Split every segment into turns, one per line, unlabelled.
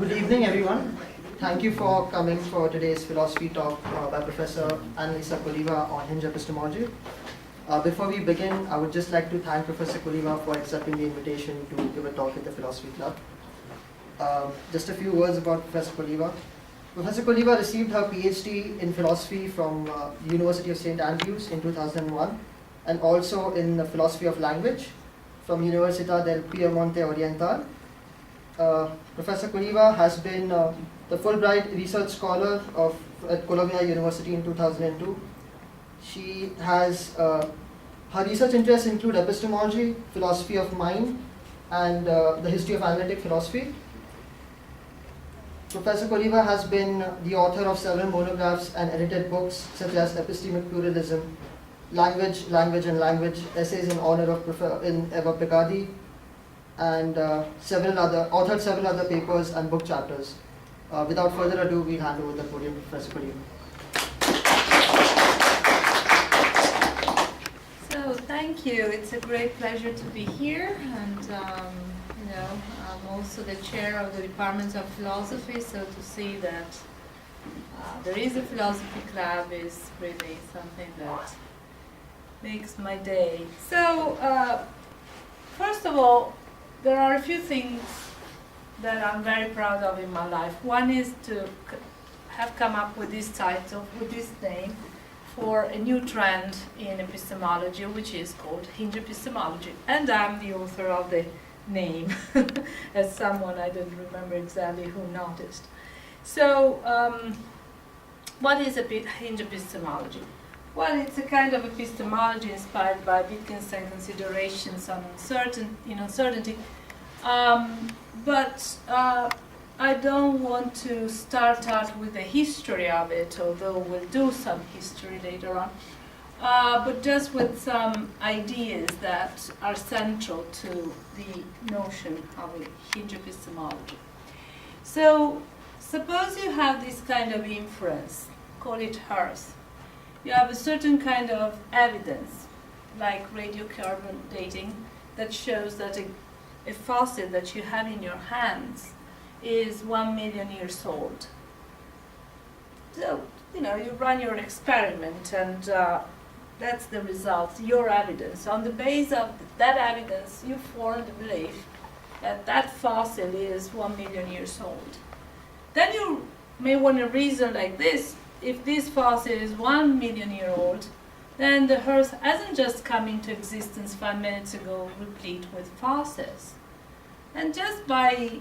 Good evening, everyone. Thank you for coming for today's philosophy talk by Professor Annalisa Coliva on Hinge Epistemology. Before we begin, I would just like to thank Professor Coliva for accepting the invitation to give a talk at the Philosophy Club. Just a few words about Professor Coliva. Professor Coliva received her PhD in philosophy from the University of St. Andrews in 2001 and also in the philosophy of language from Università del Piemonte Oriental. Professor Coliva has been the Fulbright Research Scholar at Columbia University in 2002. She has her research interests include epistemology, philosophy of mind, and the history of analytic philosophy. Professor Coliva has been the author of several monographs and edited books such as Epistemic Pluralism, Language, and Language, Essays in Honor of Eva Piccardi, and authored several other papers and book chapters. Without further ado, we'll hand over the podium to Professor Coliva.
So thank you. It's a great pleasure to be here, and I'm also the chair of the Department of Philosophy. So to see that there is a philosophy club is really something that makes my day. So first of all, there are a few things that I'm very proud of in my life. One is to have come up with this title, with this name, for a new trend in epistemology, which is called Hinge Epistemology. And I'm the author of the name, as someone I don't remember exactly who noticed. So, what is Hinge Epistemology? Well, it's a kind of epistemology inspired by Wittgenstein considerations on uncertainty. But I don't want to start out with the history of it, although we'll do some history later on, but just with some ideas that are central to the notion of a Hinge epistemology. So, suppose you have this kind of inference, call it hearth. You have a certain kind of evidence, like radiocarbon dating, that shows that a fossil that you have in your hands is 1 million years old. So, you run your experiment, and that's the result, your evidence. On the basis of that evidence, you form the belief that that fossil is 1 million years old. Then you may want to reason like this: if this fossil is 1 million years old, then the Earth hasn't just come into existence 5 minutes ago, replete with fossils. And just by,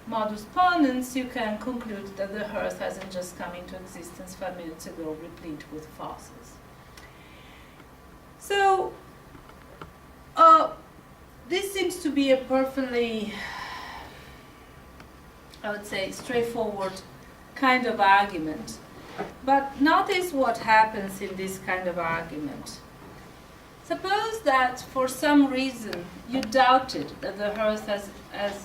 modus ponens, you can conclude that the Earth hasn't just come into existence 5 minutes ago, replete with fossils. So, this seems to be a perfectly, I would say, straightforward kind of argument. But notice what happens in this kind of argument. Suppose that for some reason you doubted that the Earth has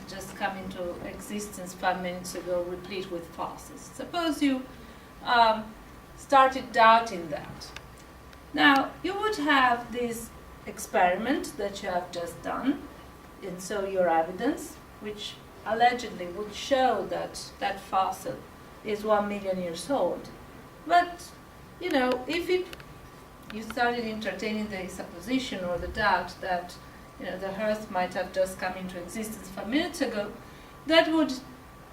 just come into existence 5 minutes ago, replete with fossils. Suppose you started doubting that. Now, you would have this experiment that you have just done, and so your evidence, which allegedly would show that that fossil is 1 million years old. But, if you started entertaining the supposition or the doubt that, the Earth might have just come into existence 5 minutes ago, that would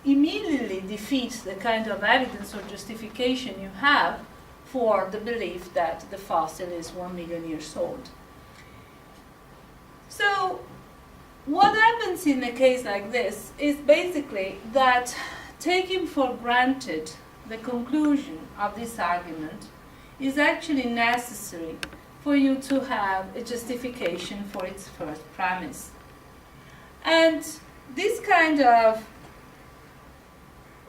immediately defeat the kind of evidence or justification you have for the belief that the fossil is 1 million years old. So, what happens in a case like this is basically that, taking for granted the conclusion of this argument is actually necessary for you to have a justification for its first premise. And this kind of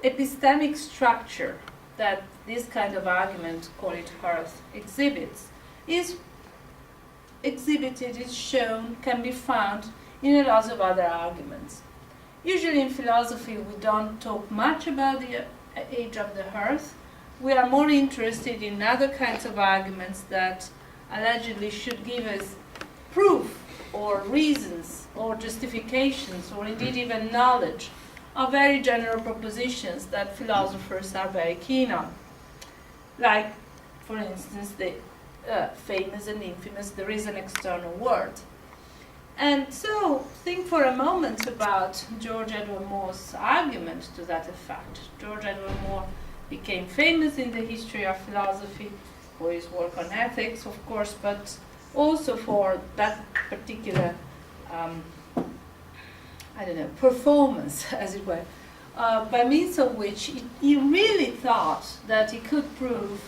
epistemic structure that this kind of argument, call it hearth, exhibits, is exhibited, is shown, can be found in a lot of other arguments. Usually in philosophy we don't talk much about the age of the hearth. We are more interested in other kinds of arguments that allegedly should give us proof or reasons or justifications or indeed even knowledge are very general propositions that philosophers are very keen on. Like, for instance, the famous and infamous, there is an external world. And so, think for a moment about George Edward Moore's argument to that effect. George Edward Moore became famous in the history of philosophy for his work on ethics, of course, but also for that particular, performance, as it were, by means of which he really thought that he could prove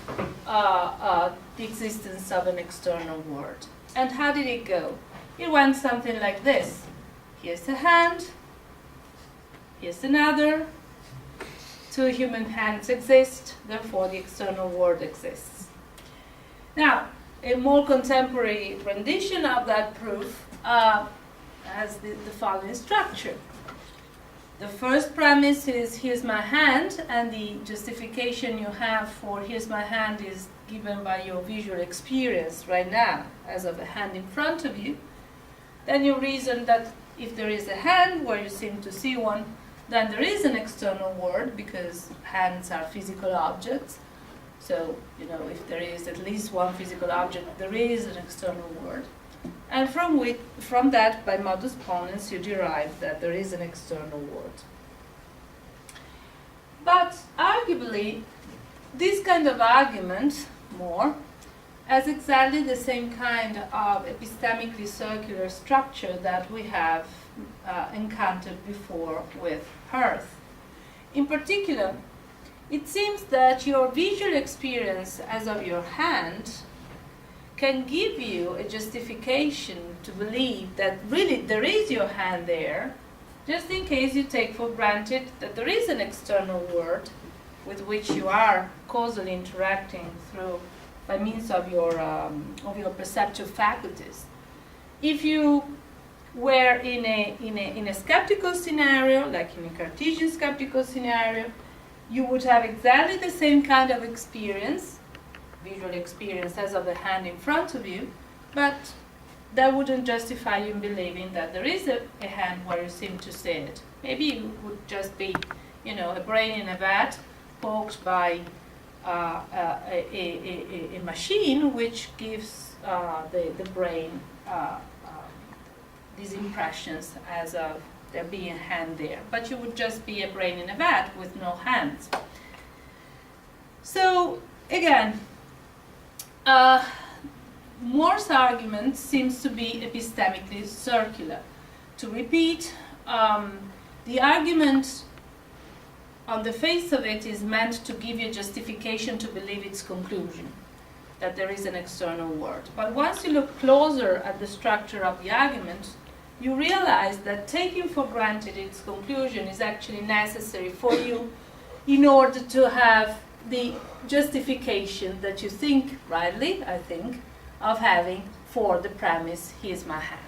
the existence of an external world. And how did it go? It went something like this. Here's a hand, here's another. Two human hands exist, therefore the external world exists. Now, a more contemporary rendition of that proof has the following structure. The first premise is here's my hand, and the justification you have for here's my hand is given by your visual experience right now, as of a hand in front of you. Then you reason that if there is a hand where you seem to see one, then there is an external world, because hands are physical objects. So, if there is at least one physical object, there is an external world. And from that, by modus ponens, you derive that there is an external world. But arguably, this kind of argument, Moore, has exactly the same kind of epistemically circular structure that we have encountered before with Earth. In particular, it seems that your visual experience as of your hand can give you a justification to believe that really there is your hand there, just in case you take for granted that there is an external world with which you are causally interacting through by means of your perceptual faculties. If you were in a skeptical scenario, like in a Cartesian skeptical scenario, you would have exactly the same kind of experience, visual experience as of the hand in front of you, but that wouldn't justify you in believing that there is a hand where you seem to see it. Maybe it would just be, a brain in a vat poked by a machine which gives the brain these impressions as of there being a hand there. But you would just be a brain in a vat with no hands. So, again, Moore's argument seems to be epistemically circular. To repeat, the argument on the face of it is meant to give you justification to believe its conclusion, that there is an external world. But once you look closer at the structure of the argument, you realize that taking for granted its conclusion is actually necessary for you in order to have the justification that you think, rightly, I think, of having for the premise, here's my hand.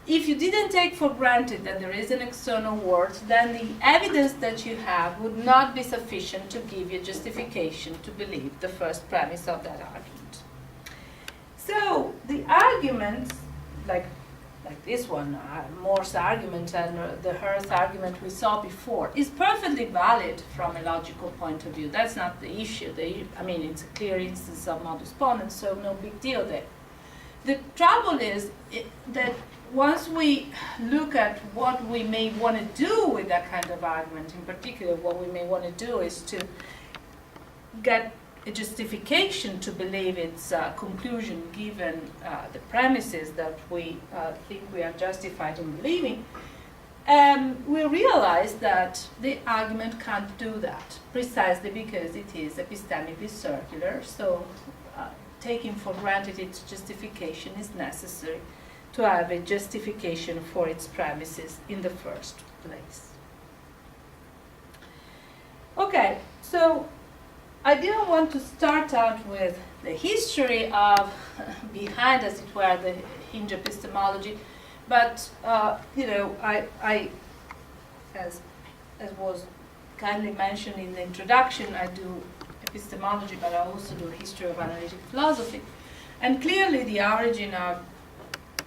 If you didn't take for granted that there is an external world, then the evidence that you have would not be sufficient to give you justification to believe the first premise of that argument. So the arguments, like this one, Moore's argument and the Hurst argument we saw before, is perfectly valid from a logical point of view. That's not the issue. It's a clear instance of modus ponens, so no big deal there. The trouble is that once we look at what we may want to do with that kind of argument, in particular, what we may want to do is to get a justification to believe its conclusion given the premises that we think we are justified in believing, we realize that the argument can't do that, precisely because it is epistemically circular, so taking for granted its justification is necessary to have a justification for its premises in the first place. Okay, so I didn't want to start out with the history of, behind, as it were, the Hinge Epistemology, but, I as was kindly mentioned in the introduction, I do epistemology, but I also do a history of analytic philosophy. And clearly the origin of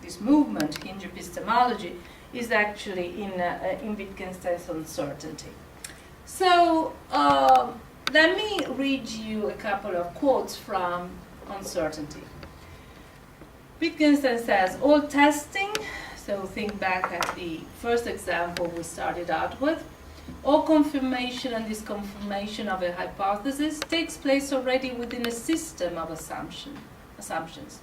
this movement, Hinge Epistemology, is actually in Wittgenstein's uncertainty. So let me read you a couple of quotes from Uncertainty. Wittgenstein says, all testing, so think back at the first example we started out with, all confirmation and disconfirmation of a hypothesis takes place already within a system of assumptions.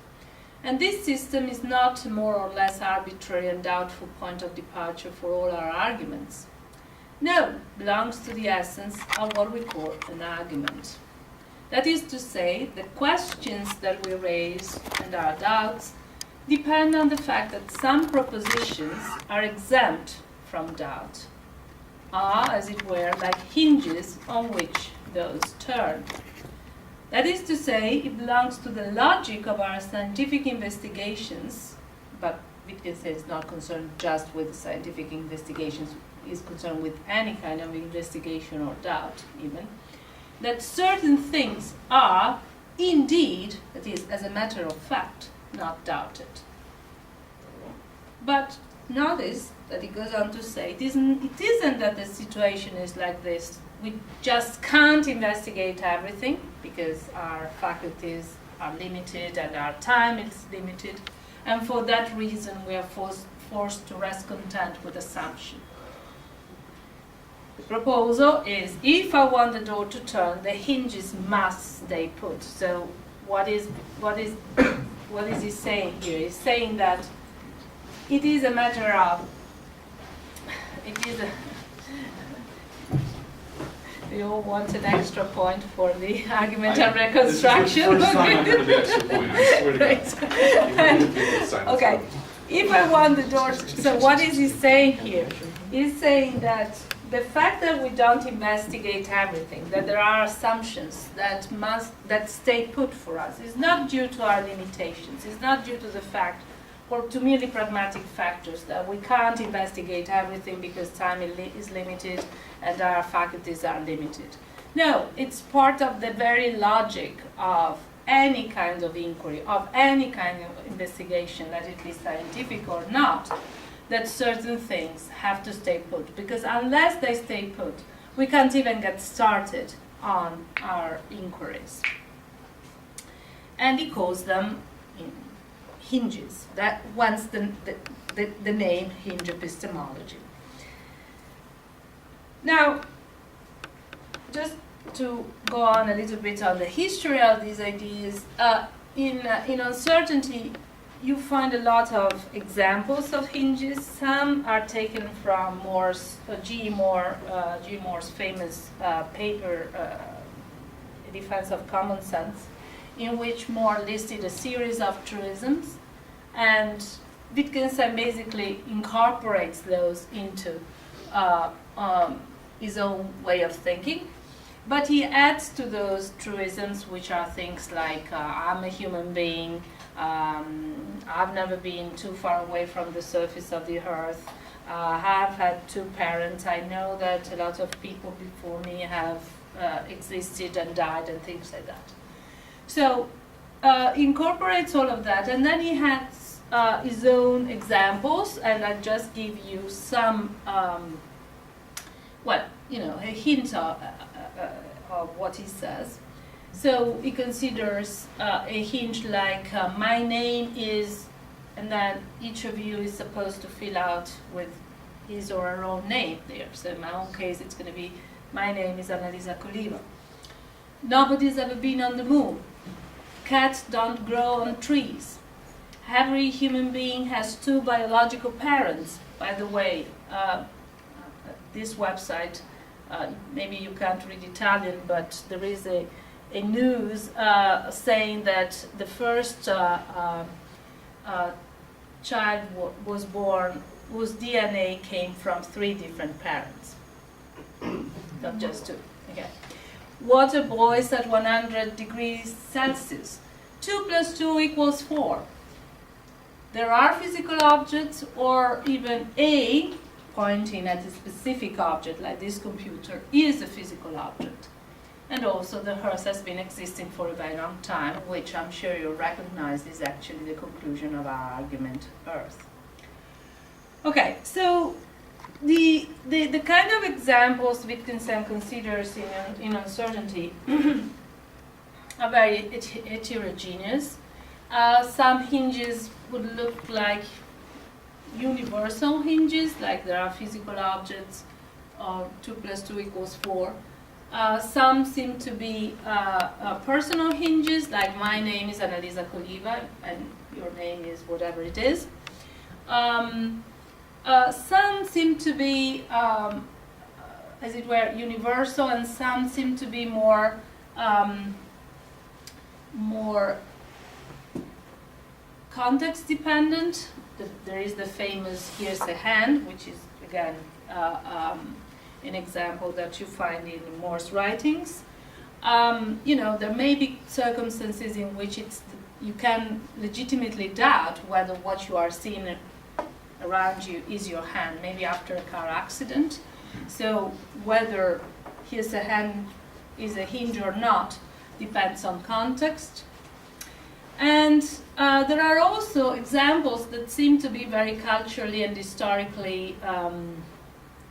And this system is not a more or less arbitrary and doubtful point of departure for all our arguments. No, belongs to the essence of what we call an argument. That is to say, the questions that we raise and our doubts depend on the fact that some propositions are exempt from doubt, are, as it were, like hinges on which those turn. That is to say, it belongs to the logic of our scientific investigations, but Wittgenstein is not concerned just with scientific investigations, is concerned with any kind of investigation or doubt even, that certain things are indeed, that is, as a matter of fact, not doubted. But notice that he goes on to say, it isn't that the situation is like this. We just can't investigate everything because our faculties are limited and our time is limited, and for that reason we are forced to rest content with assumption. The proposal is, if I want the door to turn, the hinges must stay put. So what is he saying here? He's saying that it is a matter of, we all want an extra point for the argument and reconstruction.
This is the first time I've heard the extra point, I swear to God.
Right. Okay, if I want the door, so what is he saying here? He's saying that the fact that we don't investigate everything, that there are assumptions that stay put for us, is not due to our limitations. It's not due to the fact, or to merely pragmatic factors, that we can't investigate everything because time is limited and our faculties are limited. No, it's part of the very logic of any kind of inquiry, of any kind of investigation, let it be scientific or not, that certain things have to stay put, because unless they stay put, we can't even get started on our inquiries. And he calls them hinges. That once the name Hinge Epistemology. Now, just to go on a little bit on the history of these ideas, in Uncertainty, you find a lot of examples of hinges. Some are taken from G. Moore's famous paper, Defense of Common Sense, in which Moore listed a series of truisms, and Wittgenstein basically incorporates those into his own way of thinking. But he adds to those truisms, which are things like, I'm a human being, I've never been too far away from the surface of the earth, I've had two parents, I know that a lot of people before me have existed and died, and things like that. So he incorporates all of that, and then he has his own examples, and I just give you some, a hint of what he says. So he considers a hinge like my name is, and then each of you is supposed to fill out with his or her own name there. So in my own case, it's going to be, my name is Annalisa Coliva. Nobody's ever been on the moon. Cats don't grow on trees. Every human being has two biological parents. By the way, this website, maybe you can't read Italian, but there is a news saying that the first child was born whose DNA came from 3 different parents, not just 2. Okay. Water boils at 100 degrees Celsius. 2 + 2 = 4. There are physical objects, or even A pointing at a specific object, like this computer, is a physical object. And also the Earth has been existing for a very long time, which I'm sure you recognize is actually the conclusion of our argument, Earth. Okay, so the kind of examples Wittgenstein considers in uncertainty are very heterogeneous. Some hinges would look like universal hinges, like there are physical objects, 2 + 2 = 4. Some seem to be personal hinges, like my name is Annalisa Coliva and your name is whatever it is. Some seem to be, as it were, universal, and some seem to be more context dependent. There is the famous "here's a hand," which is again an example that you find in Moore's writings. There may be circumstances in which you can legitimately doubt whether what you are seeing around you is your hand, maybe after a car accident. So whether "here's a hand" is a hinge or not depends on context. And there are also examples that seem to be very culturally and historically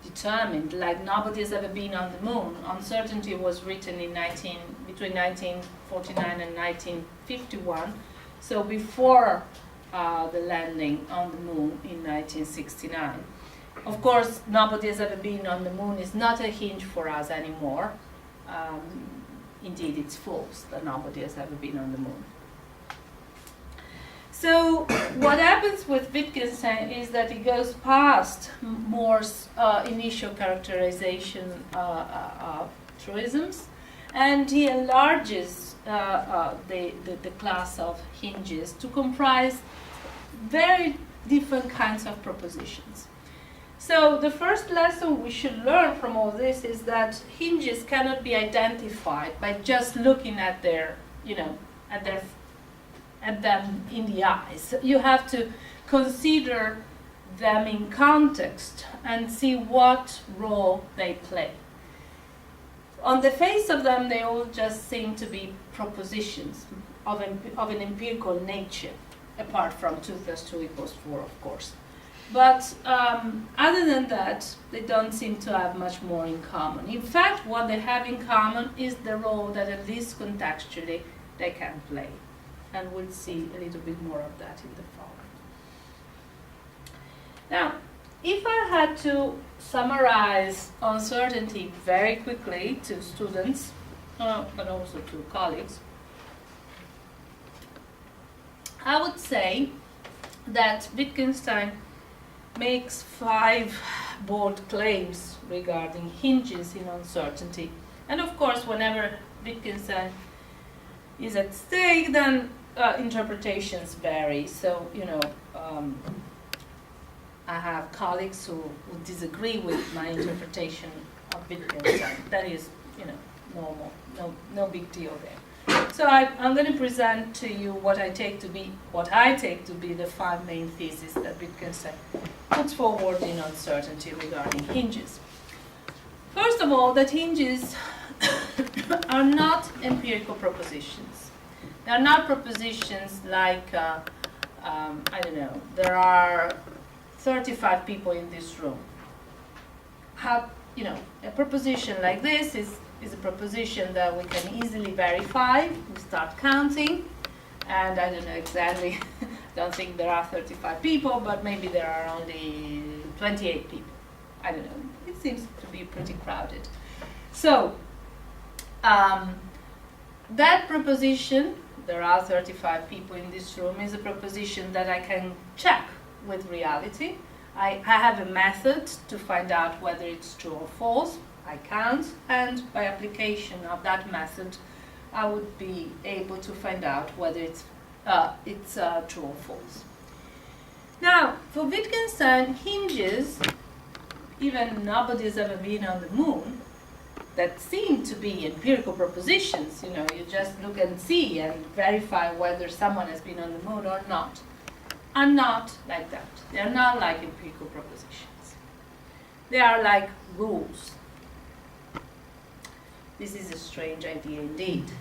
determined, like "nobody has ever been on the moon." Uncertainty was written between 1949 and 1951, so before the landing on the moon in 1969. Of course, "nobody has ever been on the moon" is not a hinge for us anymore. Indeed, it's false that nobody has ever been on the moon. So what happens with Wittgenstein is that he goes past Moore's initial characterization truisms, and he enlarges the class of hinges to comprise very different kinds of propositions. So the first lesson we should learn from all this is that hinges cannot be identified by just looking at them in the eyes. You have to consider them in context and see what role they play. On the face of them, they all just seem to be propositions of an empirical nature, apart from 2 + 2 = 4, of course. But other than that, they don't seem to have much more in common. In fact, what they have in common is the role that, at least contextually, they can play. And we'll see a little bit more of that in the following. Now, if I had to summarize uncertainty very quickly to students, but also to colleagues, I would say that Wittgenstein makes 5 bold claims regarding hinges in uncertainty. And of course, whenever Wittgenstein is at stake, then interpretations vary. So, I have colleagues who disagree with my interpretation of Wittgenstein. That is, normal. No big deal there. So I'm going to present to you what I take to be the 5 main theses that Wittgenstein puts forward in uncertainty regarding hinges. First of all, that hinges are not empirical propositions. They are not propositions like, there are 35 people in this room. A proposition like this is a proposition that we can easily verify. We start counting, and I don't know exactly, don't think there are 35 people, but maybe there are only 28 people. I don't know. It seems to be pretty crowded. So, that proposition, there are 35 people in this room, is a proposition that I can check with reality. I have a method to find out whether it's true or false. I count, and by application of that method, I would be able to find out whether it's true or false. Now, for Wittgenstein, hinges, even "nobody has ever been on the moon," that seem to be empirical propositions, you just look and see and verify whether someone has been on the moon or not, are not like that. They are not like empirical propositions. They are like rules. This is a strange idea indeed.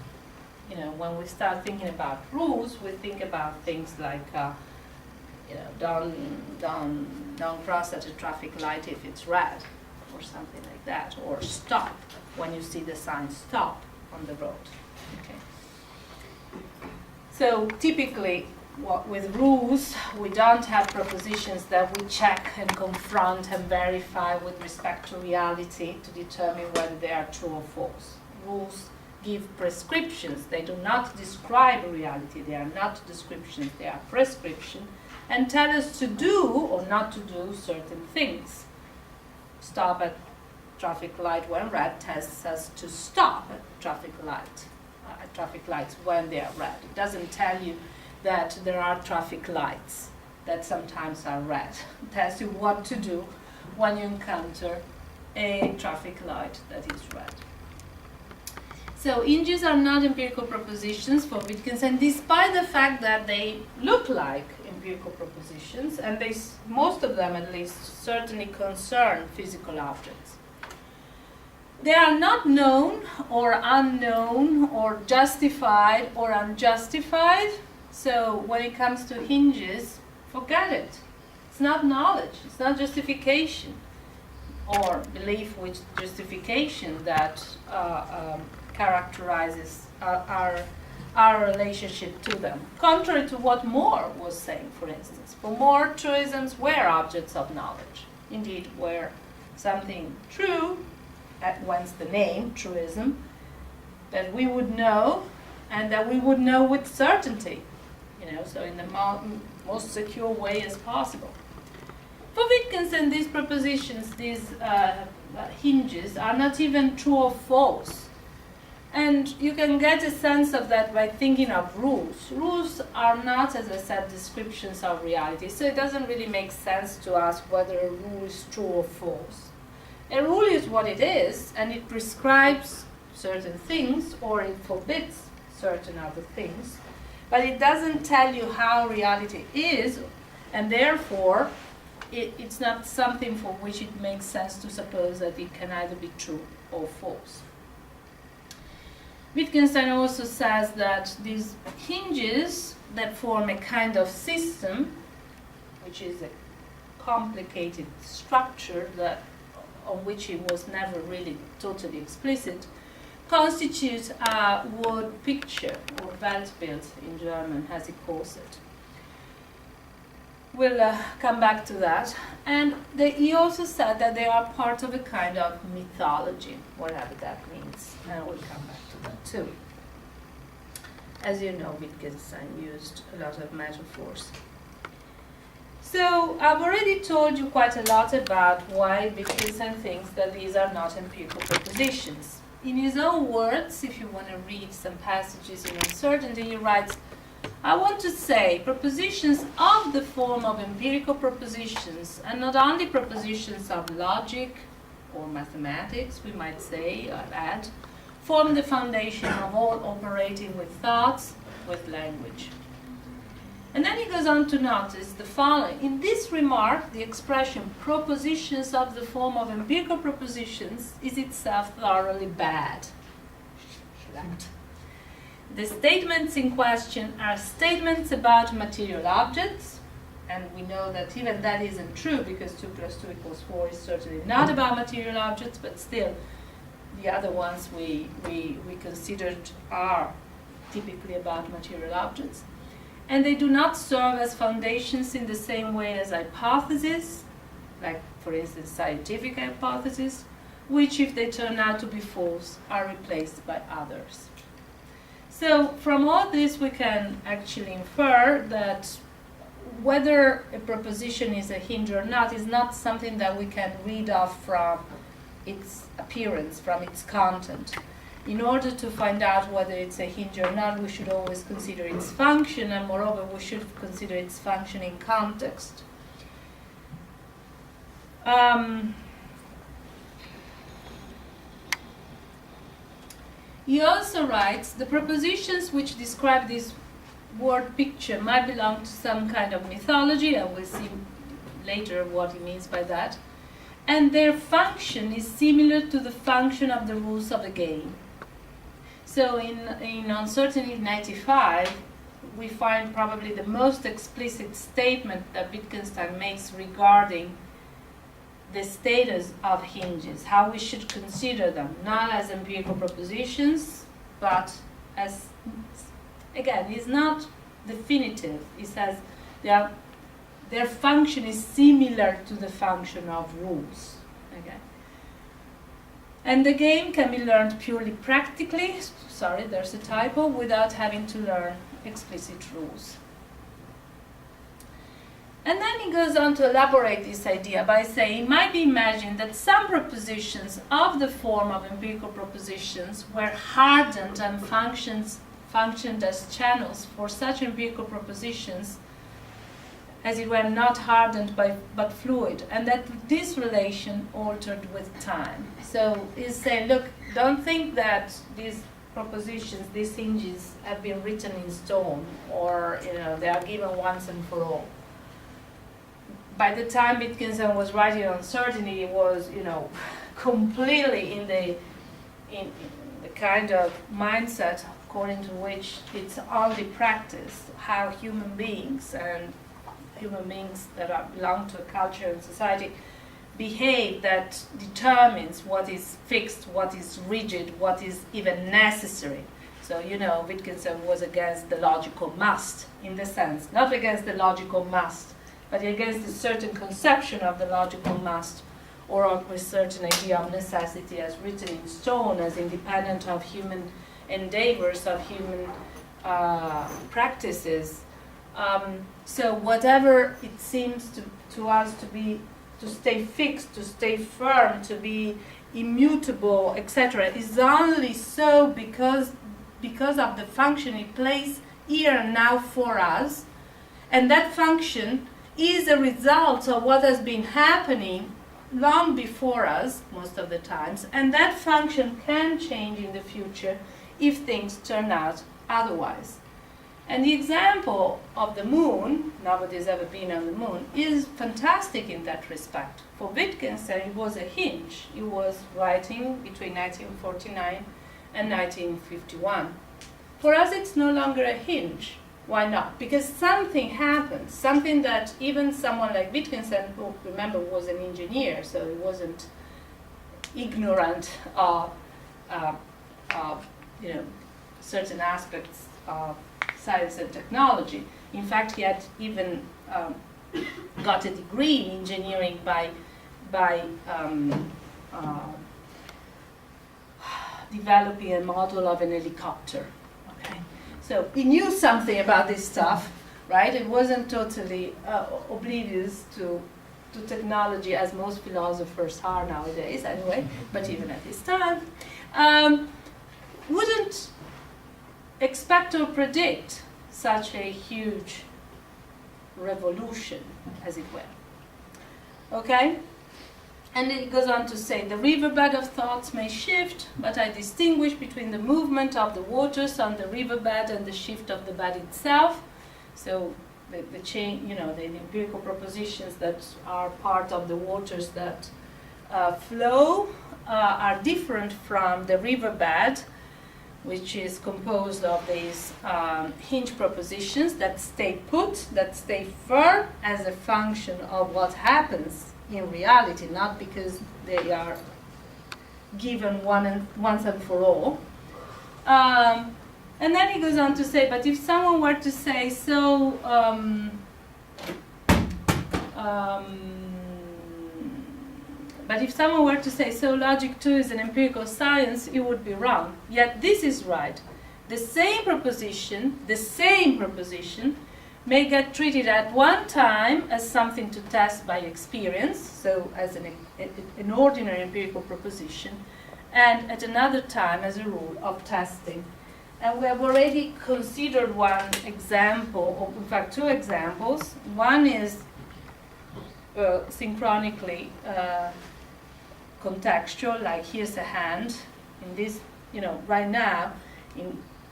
When we start thinking about rules, we think about things like don't cross at a traffic light if it's red, or something like that, or stop when you see the sign stop on the road. Okay. So typically, with rules, we don't have propositions that we check and confront and verify with respect to reality to determine whether they are true or false. Rules give prescriptions. They do not describe reality. They are not descriptions. They are prescription, and tell us to do or not to do certain things. Stop at traffic light when red tells us to stop at traffic lights when they are red. It doesn't tell you that there are traffic lights that sometimes are red. It tells you what to do when you encounter a traffic light that is red. So hinges are not empirical propositions for Wittgenstein, despite the fact that they look like empirical propositions, and most of them at least certainly concern physical objects. They are not known or unknown or justified or unjustified. So when it comes to hinges, forget it. It's not knowledge, it's not justification or belief with justification that characterizes our relationship to them. Contrary to what Moore was saying, for instance. For Moore, truisms were objects of knowledge. Indeed, were something true, whence the name, truism, that we would know and that we would know with certainty. So in the most secure way as possible. For Wittgenstein, these propositions, these hinges, are not even true or false. And you can get a sense of that by thinking of rules. Rules are not, as I said, descriptions of reality. So it doesn't really make sense to ask whether a rule is true or false. A rule is what it is, and it prescribes certain things, or it forbids certain other things. But it doesn't tell you how reality is, and therefore it's not something for which it makes sense to suppose that it can either be true or false. Wittgenstein also says that these hinges that form a kind of system, which is a complicated structure that on which he was never really totally explicit, constitute a word picture, or Weltbild in German, as he calls it. We'll come back to that. And he also said that they are part of a kind of mythology, whatever that means. And we'll come back to that too. As you know, Wittgenstein used a lot of metaphors. So I've already told you quite a lot about why Wittgenstein thinks that these are not empirical propositions. In his own words, if you want to read some passages in Uncertainty, he writes, I want to say propositions of the form of empirical propositions, and not only propositions of logic or mathematics, we might say, or add, form the foundation of all operating with thoughts, with language. And then he goes on to notice the following. In this remark, the expression propositions of the form of empirical propositions is itself thoroughly bad. The statements in question are statements about material objects, and we know that even that isn't true because 2 + 2 = 4 is certainly not about material objects, but still the other ones we considered are typically about material objects. And they do not serve as foundations in the same way as hypotheses, like, for instance, scientific hypotheses, which, if they turn out to be false, are replaced by others. So from all this, we can actually infer that whether a proposition is a hinge or not is not something that we can read off from its appearance, from its content. In order to find out whether it's a hinge or not, we should always consider its function, and moreover, we should consider its function in context. He also writes, the propositions which describe this word picture might belong to some kind of mythology, and we'll see later what he means by that, and their function is similar to the function of the rules of the game. So in Uncertainty 95, we find probably the most explicit statement that Wittgenstein makes regarding the status of hinges, how we should consider them, not as empirical propositions, but as, again, it's not definitive. It says their function is similar to the function of rules. Okay? And the game can be learned purely practically, sorry, there's a typo, without having to learn explicit rules. And then he goes on to elaborate this idea by saying it might be imagined that some propositions of the form of empirical propositions were hardened and functioned as channels for such empirical propositions as it were not hardened but fluid, and that this relation altered with time. So he's saying, look, don't think that these propositions, these hinges, have been written in stone, or they are given once and for all. By the time Wittgenstein was writing on certainty, it was, completely in the kind of mindset according to which it's only practice how human beings that belong to a culture and society behave, that determines what is fixed, what is rigid, what is even necessary. So, Wittgenstein was against the logical must, in the sense, not against the logical must, but against a certain conception of the logical must, or of a certain idea of necessity as written in stone, as independent of human endeavors, of human practices. So whatever it seems to us to stay fixed, to stay firm, to be immutable, etc., is only so because of the function it plays here and now for us, and that function is a result of what has been happening long before us, most of the times, and that function can change in the future if things turn out otherwise. And the example of the moon, nobody's ever been on the moon, is fantastic in that respect. For Wittgenstein, it was a hinge. He was writing between 1949 and 1951. For us, it's no longer a hinge. Why not? Because something happened, something that even someone like Wittgenstein, who, remember, was an engineer, so he wasn't ignorant of certain aspects of science and technology. In fact, he had even got a degree in engineering by developing a model of an helicopter. Okay, so he knew something about this stuff, right? It wasn't totally oblivious to technology, as most philosophers are nowadays, anyway. But even at this time, wouldn't expect or predict such a huge revolution, as it were. Okay? And it goes on to say, the riverbed of thoughts may shift, but I distinguish between the movement of the waters on the riverbed and the shift of the bed itself. So the change, the empirical propositions that are part of the waters that flow are different from the riverbed, which is composed of these hinge propositions that stay put, that stay firm as a function of what happens in reality, not because they are given once and for all. And then he goes on to say, but if someone were to say, so logic too is an empirical science, it would be wrong. Yet this is right. The same proposition may get treated at one time as something to test by experience, so as an ordinary empirical proposition, and at another time as a rule of testing. And we have already considered one example, or in fact two examples. One is synchronically contextual, like here's a hand. In this, right now,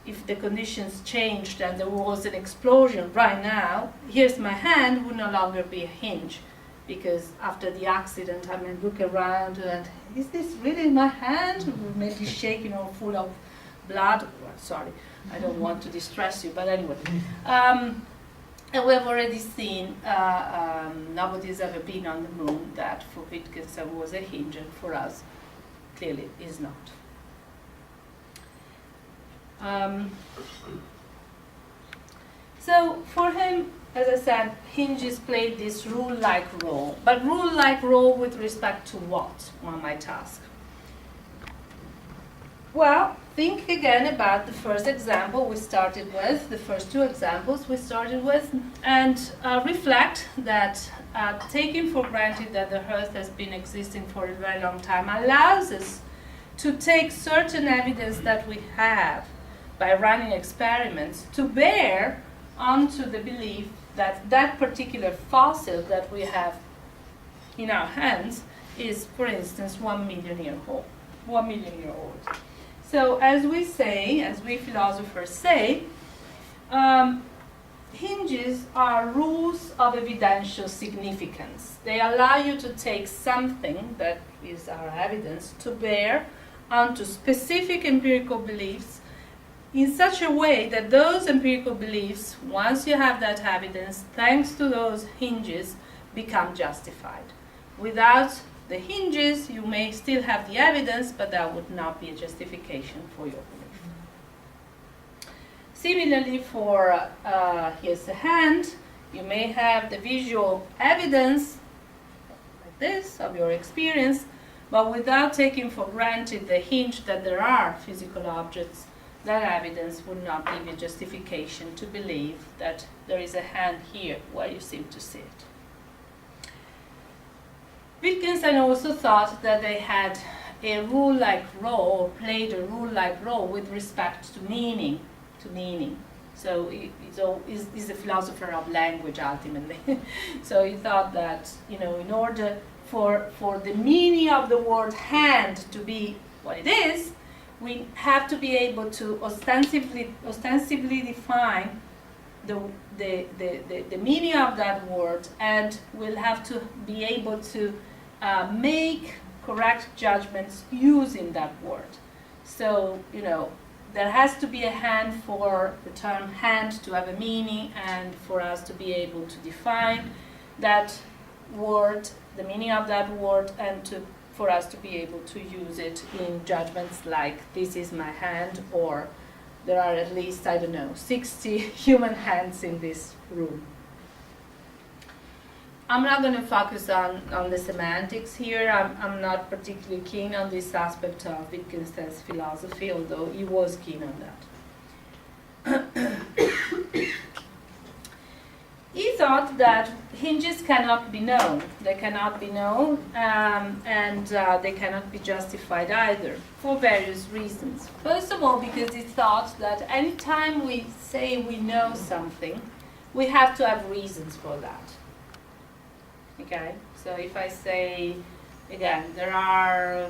if the conditions changed and there was an explosion right now, here's my hand would no longer be a hinge, because after the accident I may look around and is this really my hand? Maybe shaking or full of blood, I don't want to distress you, but anyway. And we have already seen nobody's ever been on the moon. That for Wittgenstein was a hinge, and for us, clearly, is not. So for him, as I said, hinges played this rule-like role. But rule-like role with respect to what, one might ask? Well, think again about the first example we started with, the first two examples we started with, and reflect that taking for granted that the Earth has been existing for a very long time allows us to take certain evidence that we have by running experiments to bear onto the belief that that particular fossil that we have in our hands is, for instance, 1 million year old. 1 million year old. So as we say, as we philosophers say, hinges are rules of evidential significance. They allow you to take something that is our evidence to bear onto specific empirical beliefs in such a way that those empirical beliefs, once you have that evidence, thanks to those hinges, become justified. Without the hinges, you may still have the evidence, but that would not be a justification for your belief. Similarly, for here's a hand, you may have the visual evidence, like this, of your experience, but without taking for granted the hinge that there are physical objects, that evidence would not give you justification to believe that there is a hand here where you seem to see it. Wittgenstein also thought that they had a rule-like role, or played a rule-like role with respect to meaning. So he's a philosopher of language ultimately. So he thought that, in order for the meaning of the word hand to be what it is, we have to be able to ostensibly define the meaning of that word, and we'll have to be able to make correct judgments using that word. So, there has to be a hand for the term hand to have a meaning, and for us to be able to define that word, the meaning of that word, and for us to be able to use it in judgments like, this is my hand, or there are at least, 60 human hands in this room. I'm not going to focus on the semantics here. I'm not particularly keen on this aspect of Wittgenstein's philosophy, although he was keen on that. He thought that hinges cannot be known. They cannot be known, and they cannot be justified either, for various reasons. First of all, because he thought that any time we say we know something, we have to have reasons for that. Okay? So if I say, again, there are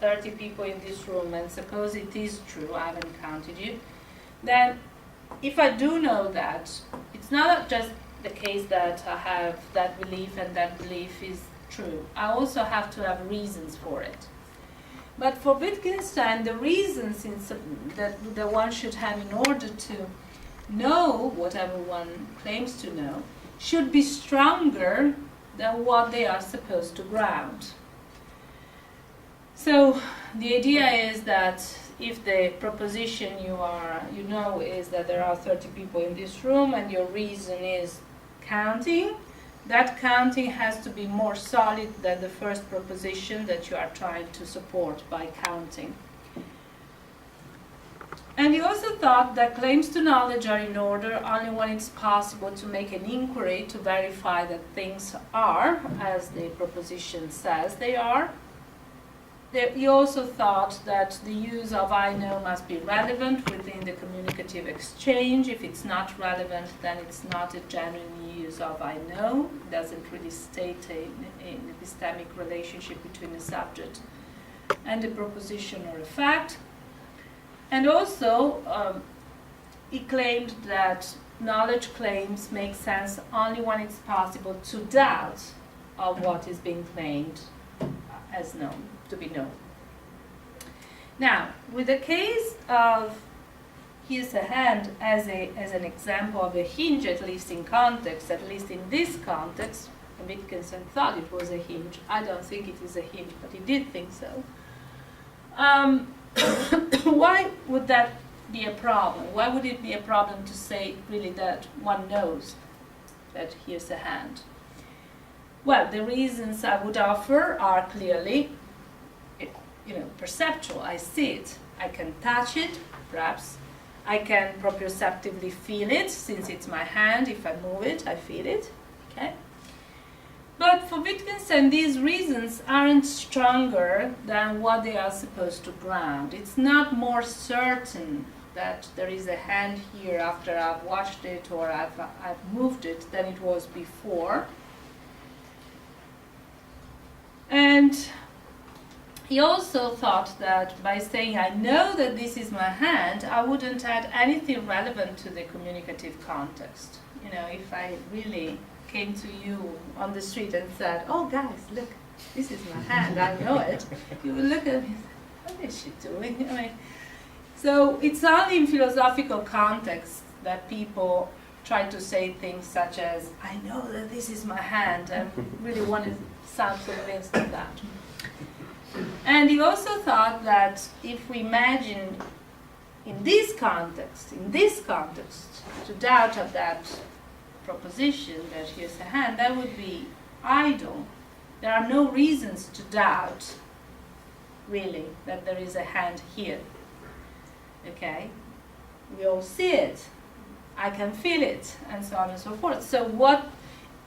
30 people in this room, and suppose it is true, I haven't counted you, then if I do know that, it's not just the case that I have that belief and that belief is true. I also have to have reasons for it. But for Wittgenstein, the reasons that one should have in order to know whatever one claims to know should be stronger than what they are supposed to ground. So the idea is that if the proposition you know is that there are 30 people in this room, and your reason is counting, that counting has to be more solid than the first proposition that you are trying to support by counting. And he also thought that claims to knowledge are in order only when it's possible to make an inquiry to verify that things are, as the proposition says they are. He also thought that the use of I know must be relevant within the communicative exchange. If it's not relevant, then it's not a genuine use of I know. It doesn't really state an epistemic relationship between a subject and a proposition or a fact. And also, he claimed that knowledge claims make sense only when it's possible to doubt of what is being claimed as known, to be known. Now, with the case of here's a hand as an example of a hinge, at least in context, at least in this context. And Wittgenstein thought it was a hinge. I don't think it is a hinge, but he did think so. Why would that be a problem? Why would it be a problem to say really that one knows that here's a hand? Well, the reasons I would offer are clearly, perceptual. I see it. I can touch it, perhaps. I can proprioceptively feel it, since it's my hand. If I move it, I feel it. Okay. But for Wittgenstein, these reasons aren't stronger than what they are supposed to ground. It's not more certain that there is a hand here after I've watched it or I've moved it than it was before. And he also thought that by saying I know that this is my hand, I wouldn't add anything relevant to the communicative context. If I really came to you on the street and said, oh guys, look, this is my hand, I know it, you would look at me and say, what is she doing? So it's only in philosophical context that people try to say things such as, I know that this is my hand, and really want to sound convinced of that. And he also thought that if we imagine in this context, to doubt of that proposition that here's a hand, that would be idle. There are no reasons to doubt, really, that there is a hand here. Okay? We all see it. I can feel it, and so on and so forth. So what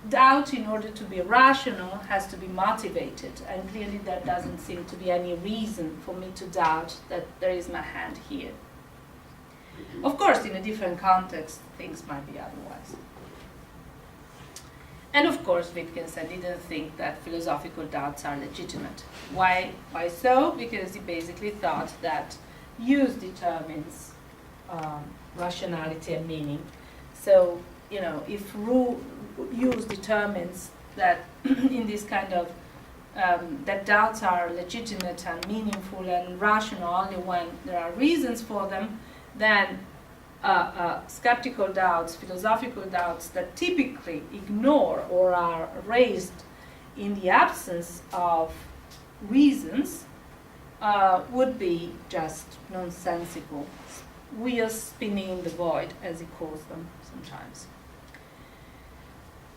doubt, in order to be rational, has to be motivated, and clearly there doesn't seem to be any reason for me to doubt that there is my hand here. Of course, in a different context, things might be otherwise. And of course, Wittgenstein didn't think that philosophical doubts are legitimate. Why so? Because he basically thought that use determines rationality and meaning. So, if use determines that in this kind of that doubts are legitimate and meaningful and rational only when there are reasons for them, then skeptical doubts, philosophical doubts that typically ignore or are raised in the absence of reasons would be just nonsensical. We are spinning in the void, as he calls them sometimes.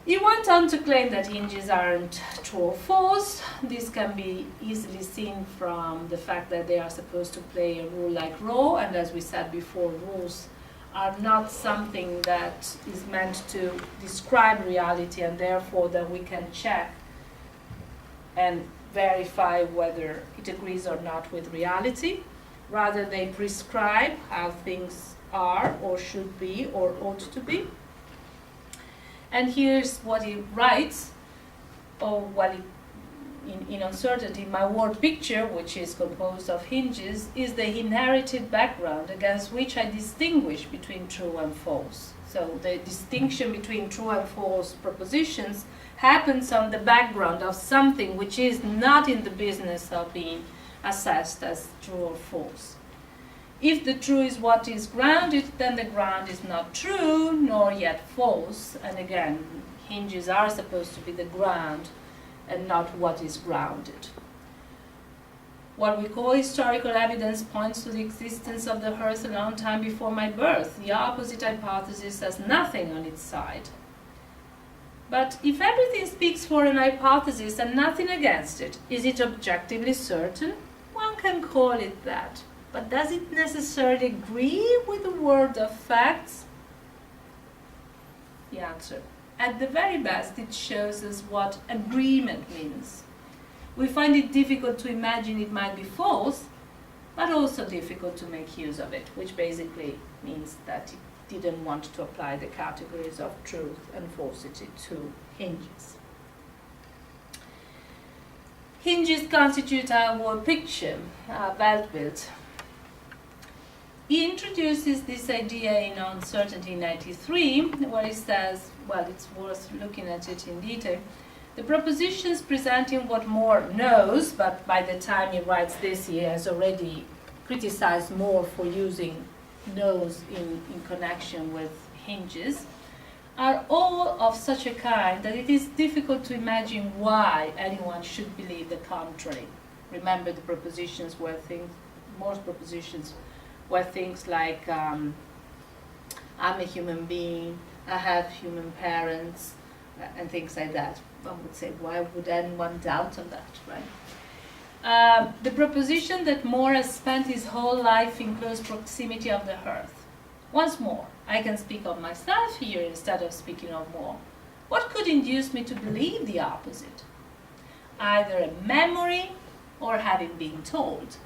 He went on to claim that hinges aren't true or false. This can be easily seen from the fact that they are supposed to play a rule-like role, and as we said before, rules are not something that is meant to describe reality, and therefore that we can check and verify whether it agrees or not with reality. Rather, they prescribe how things are or should be or ought to be. And here's what he writes, in Uncertainty, my word picture, which is composed of hinges, is the inherited background against which I distinguish between true and false. So the distinction between true and false propositions happens on the background of something which is not in the business of being assessed as true or false. If the true is what is grounded, then the ground is not true, nor yet false. And again, hinges are supposed to be the ground and not what is grounded. What we call historical evidence points to the existence of the earth a long time before my birth. The opposite hypothesis has nothing on its side. But if everything speaks for an hypothesis and nothing against it, is it objectively certain? One can call it that. But does it necessarily agree with the world of facts? The answer: at the very best, it shows us what agreement means. We find it difficult to imagine it might be false, but also difficult to make use of it, which basically means that it didn't want to apply the categories of truth and falsity to hinges. Hinges constitute our word picture, our Weltbild. He introduces this idea in Uncertainty 93, where he says, well, it's worth looking at it in detail. The propositions presenting what Moore knows, but by the time he writes this, he has already criticized Moore for using knows in connection with Hinges, are all of such a kind that it is difficult to imagine why anyone should believe the contrary. Remember the propositions were things, most propositions were things like I'm a human being, I have human parents, and things like that. One would say, why would anyone doubt on that, right? The proposition that More has spent his whole life in close proximity of the earth. Once more, I can speak of myself here instead of speaking of More. What could induce me to believe the opposite? Either a memory or having been told.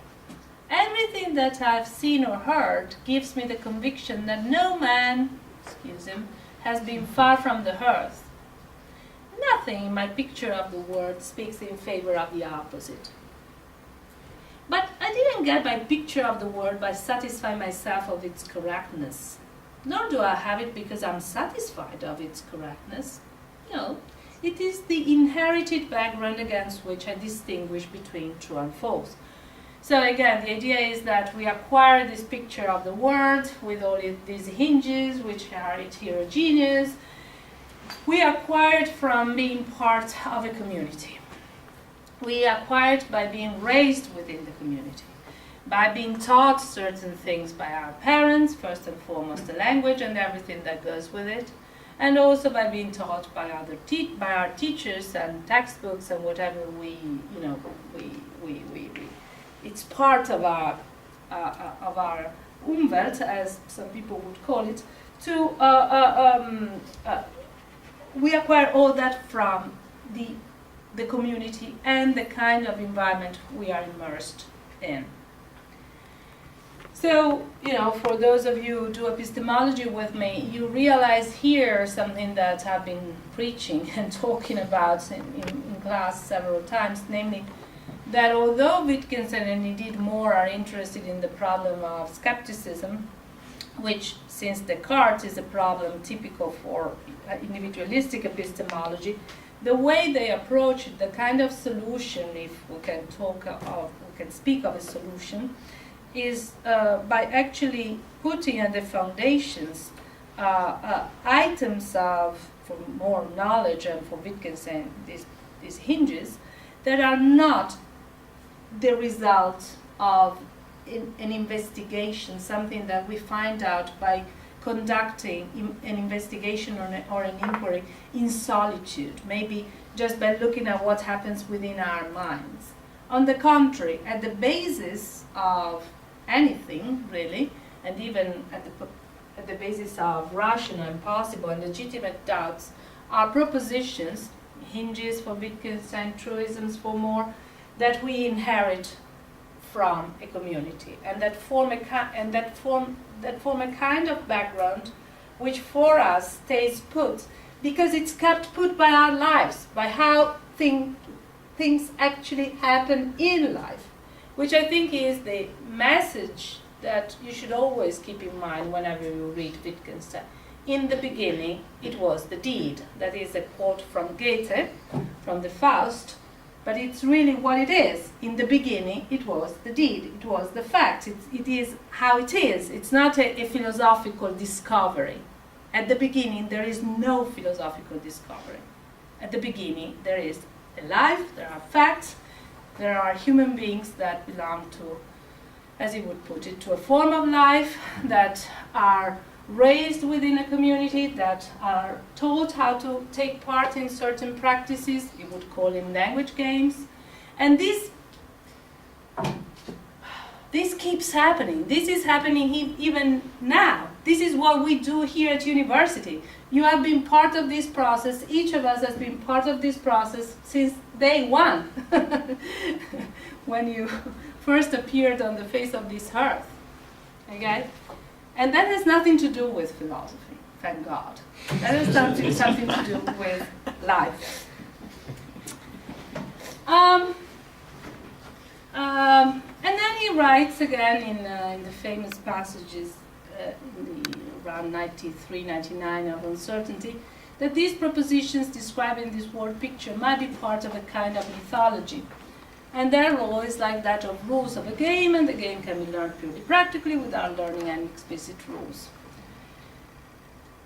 Everything that I've seen or heard gives me the conviction that no man, has been far from the earth. Nothing in my picture of the world speaks in favor of the opposite. But I didn't get my picture of the world by satisfying myself of its correctness. Nor do I have it because I'm satisfied of its correctness. No, it is the inherited background against which I distinguish between true and false. So again, the idea is that we acquire this picture of the world with all these hinges, which are heterogeneous. We acquire it from being part of a community. We acquire it by being raised within the community, by being taught certain things by our parents, first and foremost the language and everything that goes with it, and also by being taught by by our teachers and textbooks and whatever it's part of our Umwelt, as some people would call it. We acquire all that from the community and the kind of environment we are immersed in. So, for those of you who do epistemology with me, you realize here something that I've been preaching and talking about in class several times, namely that although Wittgenstein and indeed More are interested in the problem of skepticism, which since Descartes is a problem typical for individualistic epistemology, the way they approach it, the kind of solution, if we can speak of a solution, is by actually putting at the foundations items for more knowledge and for Wittgenstein, these hinges, that are not the result of an investigation, something that we find out by conducting an investigation or an inquiry in solitude, maybe just by looking at what happens within our minds. On the contrary, at the basis of anything, really, and even at the basis of rational and possible and legitimate doubts, are propositions, hinges for Wittgenstein, truisms for More, that we inherit from a community, and that form a kind of background which for us stays put because it's kept put by our lives, by how things actually happen in life, which I think is the message that you should always keep in mind whenever you read Wittgenstein. In the beginning, it was the deed. That is a quote from Goethe, from the Faust, but it's really what it is. In the beginning, it was the deed. It was the fact. It is how it is. It's not a philosophical discovery. At the beginning, there is no philosophical discovery. At the beginning, there is a life, there are facts, there are human beings that belong to, as he would put it, to a form of life, that are raised within a community, that are taught how to take part in certain practices, you would call them language games. And this keeps happening. This is happening even now. This is what we do here at university. You have been part of this process. Each of us has been part of this process since day one, when you first appeared on the face of this earth. Okay? And that has nothing to do with philosophy, thank God. That has something to do with life. And then he writes again in the famous passages around 93, 99 of Uncertainty, that these propositions describing this world picture might be part of a kind of mythology. And their role is like that of rules of a game, and the game can be learned purely practically without learning any explicit rules.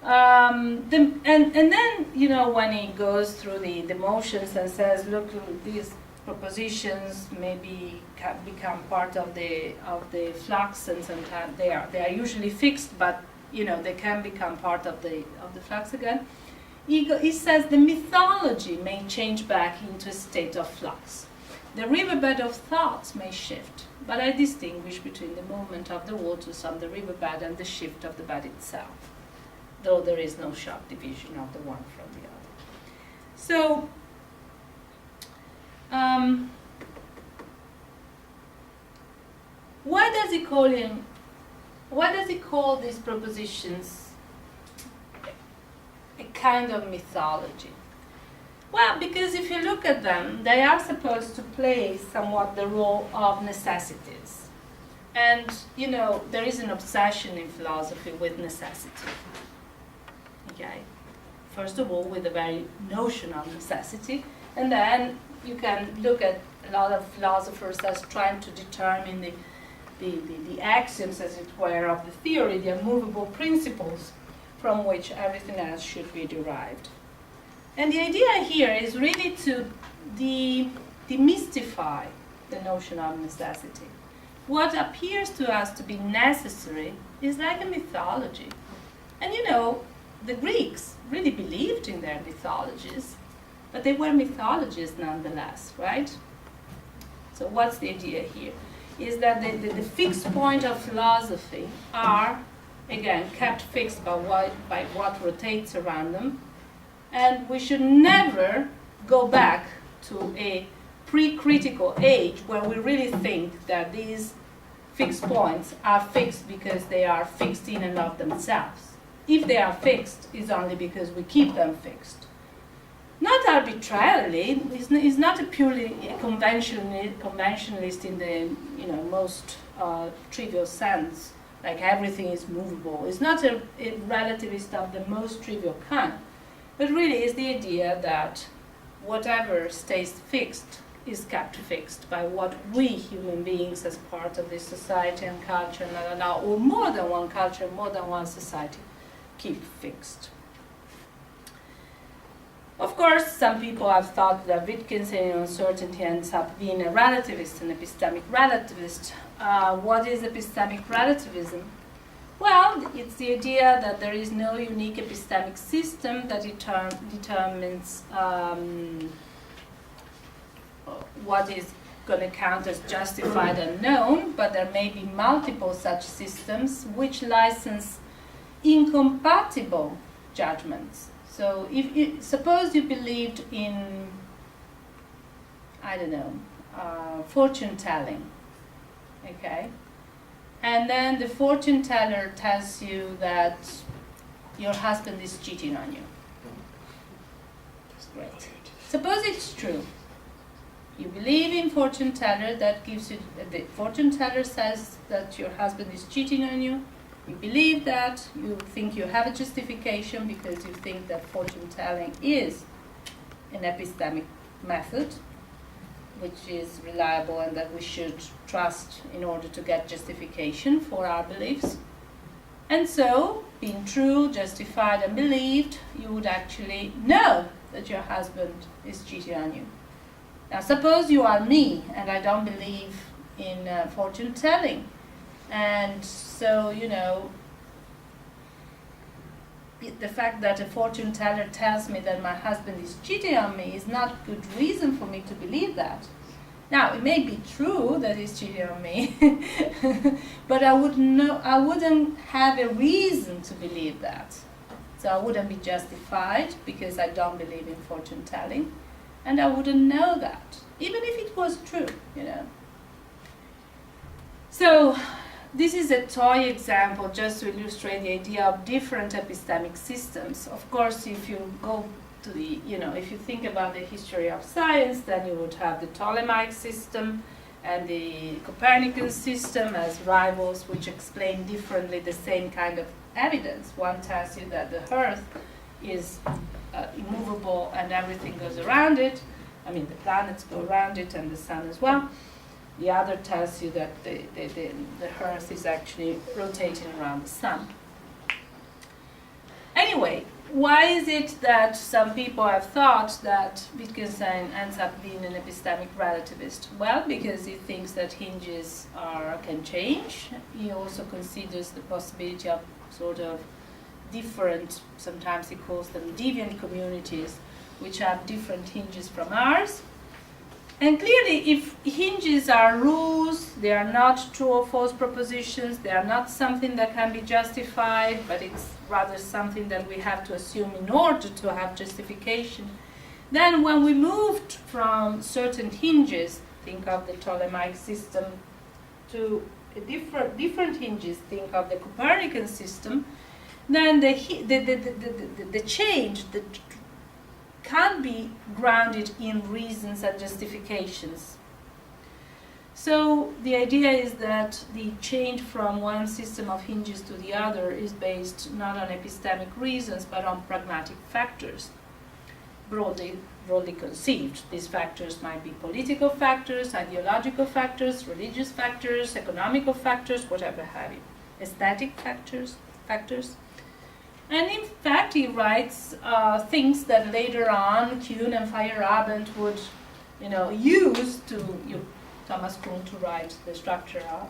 And then, you know, when he goes through the motions and says, look, these propositions maybe can become part of the flux, and sometimes they are usually fixed, but you know they can become part of the flux again. He says the mythology may change back into a state of flux. The riverbed of thoughts may shift, but I distinguish between the movement of the waters on the riverbed and the shift of the bed itself, though there is no sharp division of the one from the other. So, why does he call these propositions a kind of mythology? Well, because if you look at them, they are supposed to play somewhat the role of necessities. And, you know, there is an obsession in philosophy with necessity. Okay? First of all, with the very notion of necessity, and then you can look at a lot of philosophers as trying to determine the axioms, as it were, of the theory, the immovable principles from which everything else should be derived. And the idea here is really to demystify the notion of necessity. What appears to us to be necessary is like a mythology. And you know, the Greeks really believed in their mythologies, but they were mythologies nonetheless, right? So what's the idea here? Is that the fixed point of philosophy are, again, kept fixed by what rotates around them, and we should never go back to a pre-critical age where we really think that these fixed points are fixed because they are fixed in and of themselves. If they are fixed, it's only because we keep them fixed. Not arbitrarily. It's not a purely conventionalist in the most trivial sense, like everything is movable. It's not a relativist of the most trivial kind, but really is the idea that whatever stays fixed is kept fixed by what we human beings as part of this society and culture, or more than one culture, more than one society, keep fixed. Of course, some people have thought that Wittgenstein uncertainty ends up being a relativist, an epistemic relativist. What is epistemic relativism? Well, it's the idea that there is no unique epistemic system that determines what is going to count as justified and known, but there may be multiple such systems which license incompatible judgments. So suppose you believed in, I don't know, fortune telling, okay? And then the fortune teller tells you that your husband is cheating on you. Great. Suppose it's true. You believe in fortune teller, that gives you, the fortune teller says that your husband is cheating on you. You believe that, you think you have a justification because you think that fortune telling is an epistemic method, which is reliable and that we should trust in order to get justification for our beliefs. And so, being true, justified, and believed, you would actually know that your husband is cheating on you. Now, suppose you are me and I don't believe in fortune telling. And so, you know, the fact that a fortune teller tells me that my husband is cheating on me is not good reason for me to believe that. Now, it may be true that he's cheating on me, but I wouldn't have a reason to believe that. So I wouldn't be justified because I don't believe in fortune telling, and I wouldn't know that, even if it was true, you know. So, this is a toy example just to illustrate the idea of different epistemic systems. Of course, if you go to the, if you think about the history of science, then you would have the Ptolemaic system and the Copernican system as rivals, which explain differently the same kind of evidence. One tells you that the Earth is immovable and everything goes around it, I mean, the planets go around it and the sun as well. The other tells you that the Earth is actually rotating around the sun. Anyway, why is it that some people have thought that Wittgenstein ends up being an epistemic relativist? Well, because he thinks that hinges can change. He also considers the possibility of sort of different, sometimes he calls them deviant communities, which have different hinges from ours. And clearly, if hinges are rules, they are not true or false propositions, they are not something that can be justified, but it's rather something that we have to assume in order to have justification, then when we moved from certain hinges, think of the Ptolemaic system, to different hinges, think of the Copernican system, then the change can be grounded in reasons and justifications. So the idea is that the change from one system of hinges to the other is based not on epistemic reasons but on pragmatic factors, broadly conceived. These factors might be political factors, ideological factors, religious factors, economical factors, whatever have you, aesthetic factors. And in fact, he writes things that later on Kuhn and Feyerabend would, use to Thomas Kuhn to write the structure of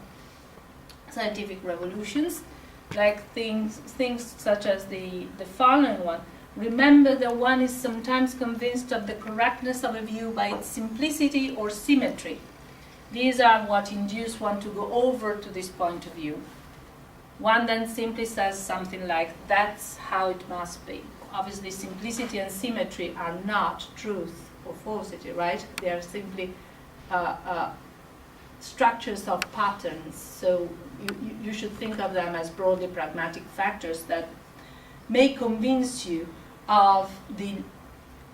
scientific revolutions, like things such as the following one. Remember that one is sometimes convinced of the correctness of a view by its simplicity or symmetry. These are what induce one to go over to this point of view. One then simply says something like, that's how it must be. Obviously, simplicity and symmetry are not truth or falsity, right? They are simply structures of patterns. So you should think of them as broadly pragmatic factors that may convince you of the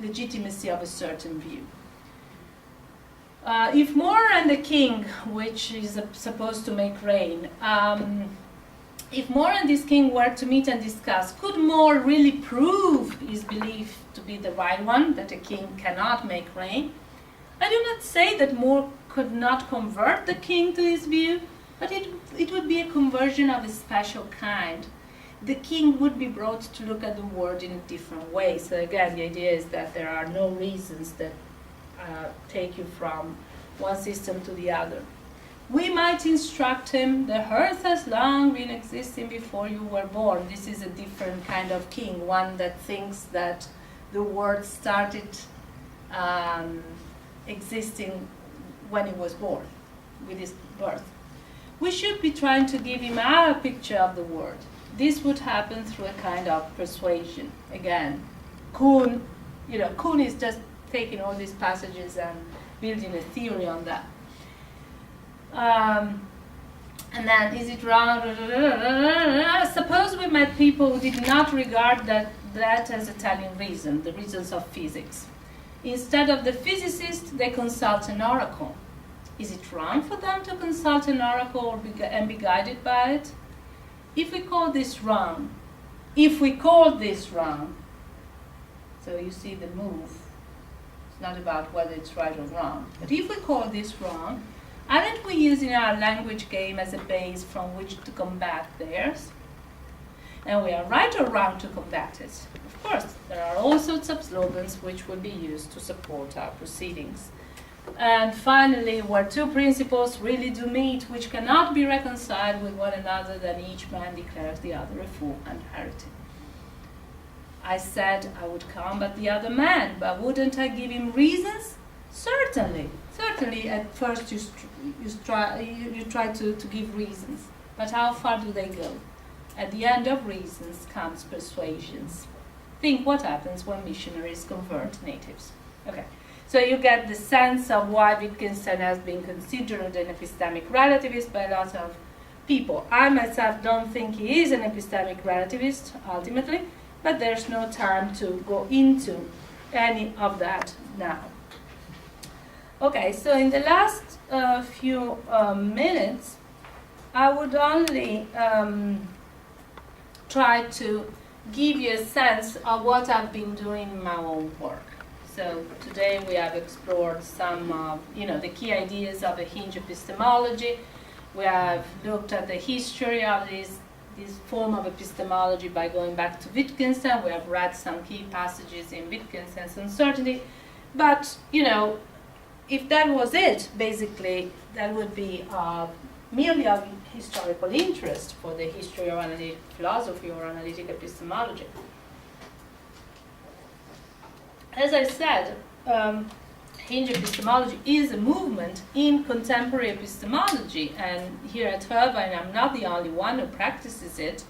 legitimacy of a certain view. If Moore and the king, which is supposed to make rain, if Moore and this king were to meet and discuss, could Moore really prove his belief to be the right one, that a king cannot make rain? I do not say that Moore could not convert the king to his view, but it would be a conversion of a special kind. The king would be brought to look at the world in a different way. So again, the idea is that there are no reasons that take you from one system to the other. We might instruct him, the earth has long been existing before you were born. This is a different kind of king, one that thinks that the world started existing when he was born, with his birth. We should be trying to give him our picture of the world. This would happen through a kind of persuasion. Again, Kuhn is just taking all these passages and building a theory on that. And then, is it wrong? Suppose we met people who did not regard that as a telling reason, the reasons of physics. Instead of the physicist, they consult an oracle. Is it wrong for them to consult an oracle and be guided by it? If we call this wrong, so you see the move, it's not about whether it's right or wrong, but if we call this wrong, aren't we using our language game as a base from which to combat theirs? And we are right or wrong to combat it. Of course, there are all sorts of slogans which will be used to support our proceedings. And finally, where two principles really do meet, which cannot be reconciled with one another, then each man declares the other a fool and heretic. I said I would combat the other man, but wouldn't I give him reasons? Certainly. Certainly, at first you try to give reasons. But how far do they go? At the end of reasons comes persuasions. Think what happens when missionaries convert natives. Okay, so you get the sense of why Wittgenstein has been considered an epistemic relativist by a lot of people. I myself don't think he is an epistemic relativist, ultimately, but there's no time to go into any of that now. Okay, so in the last few minutes, I would only try to give you a sense of what I've been doing in my own work. So today we have explored some, the key ideas of the Hinge Epistemology. We have looked at the history of this form of epistemology by going back to Wittgenstein. We have read some key passages in Wittgenstein's Uncertainty. But, if that was it, basically, that would be merely of historical interest for the history of analytic philosophy or analytic epistemology. As I said, Hinge Epistemology is a movement in contemporary epistemology, and here at Irvine, I'm not the only one who practices it.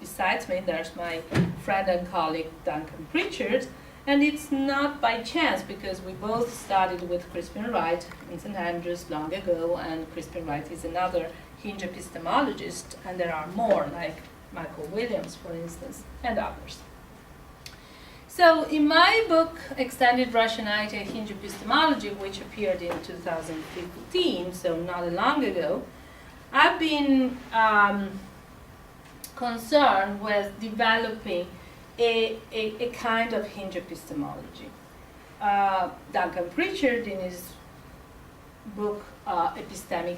Besides me, there's my friend and colleague Duncan Pritchard, and it's not by chance, because we both studied with Crispin Wright in St. Andrews long ago, and Crispin Wright is another Hinge epistemologist, and there are more, like Michael Williams, for instance, and others. So in my book, Extended Rationality and Hinge Epistemology, which appeared in 2015, so not long ago, I've been concerned with developing a kind of Hinge epistemology. Duncan Pritchard, in his book Epistemic,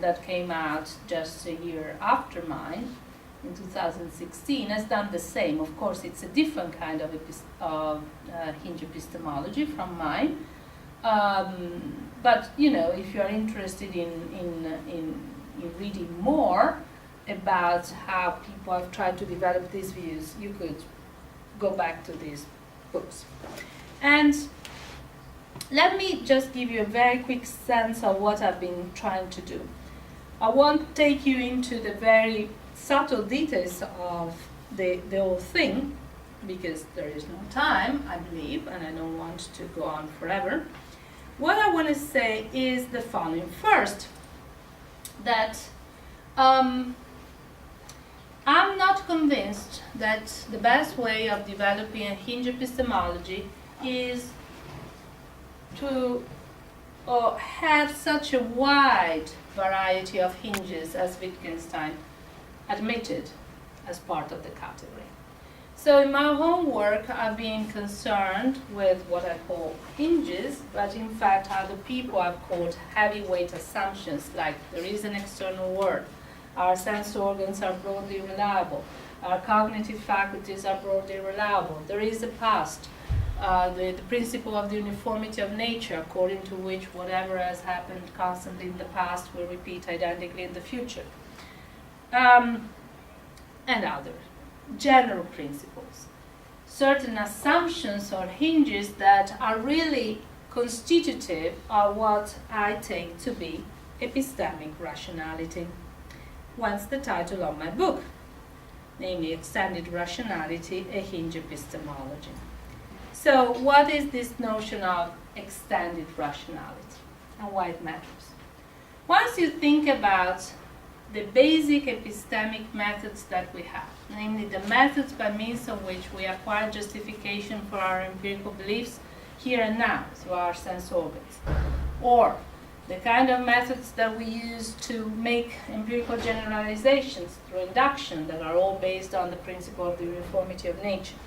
that came out just a year after mine, in 2016, has done the same. Of course, it's a different kind of Hinge epistemology from mine. But if you are interested in reading more about how people have tried to develop these views, you could go back to these books. And let me just give you a very quick sense of what I've been trying to do. I won't take you into the very subtle details of the whole thing, because there is no time, I believe, and I don't want to go on forever. What I want to say is the following. First, that I'm not convinced that the best way of developing a Hinge epistemology is to have such a wide variety of hinges as Wittgenstein admitted as part of the category. So in my own work, I've been concerned with what I call hinges, but in fact other people have called heavyweight assumptions, like there is an external world, our sense organs are broadly reliable, our cognitive faculties are broadly reliable, there is a past, the principle of the uniformity of nature, according to which whatever has happened constantly in the past will repeat identically in the future. And other general principles. Certain assumptions or hinges that are really constitutive of what I take to be epistemic rationality. Hence the title of my book, namely Extended Rationality, a Hinge Epistemology. So what is this notion of extended rationality and why it matters? Once you think about the basic epistemic methods that we have, namely the methods by means of which we acquire justification for our empirical beliefs here and now through our sense organs, or the kind of methods that we use to make empirical generalizations through induction that are all based on the principle of the uniformity of nature,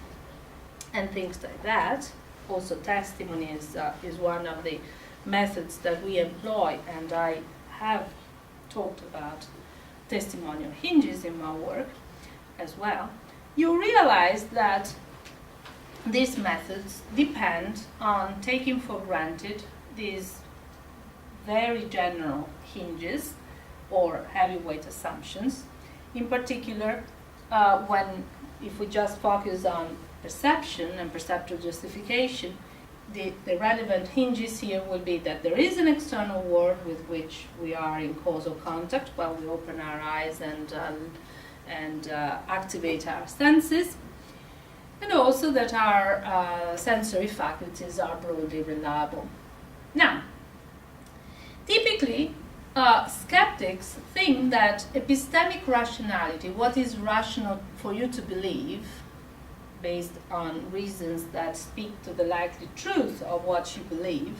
and things like that. Also, testimony is one of the methods that we employ, and I have talked about testimonial hinges in my work as well. You realize that these methods depend on taking for granted these very general hinges or heavyweight assumptions. In particular, if we just focus on perception and perceptual justification, the relevant hinges here will be that there is an external world with which we are in causal contact while we open our eyes and activate our senses, and also that our sensory faculties are broadly reliable. Now, typically, skeptics think that epistemic rationality, what is rational for you to believe, based on reasons that speak to the likely truth of what you believe,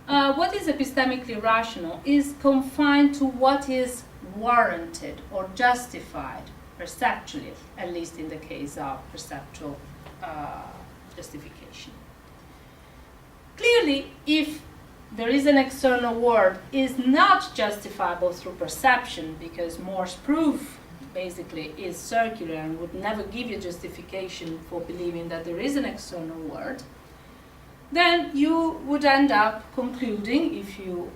what is epistemically rational is confined to what is warranted or justified perceptually, at least in the case of perceptual justification. Clearly, if there is an external world is not justifiable through perception, because Moore's proof basically is circular and would never give you justification for believing that there is an external world, then you would end up concluding, if you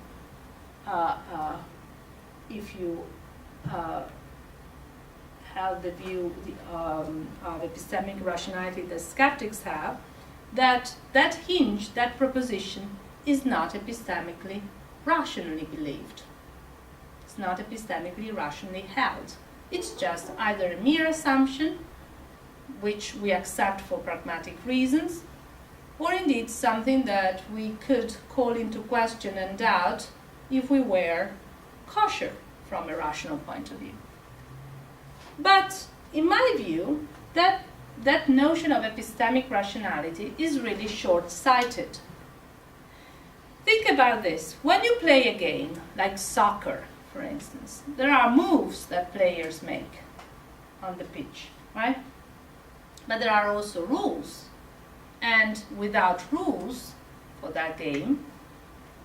have the view of epistemic rationality that skeptics have, that hinge, that proposition, is not epistemically rationally believed. It's not epistemically rationally held. It's just either a mere assumption, which we accept for pragmatic reasons, or indeed something that we could call into question and doubt if we were kosher from a rational point of view. But in my view, that notion of epistemic rationality is really short-sighted. Think about this. When you play a game, like soccer, for instance, there are moves that players make on the pitch, right? But there are also rules. And without rules for that game,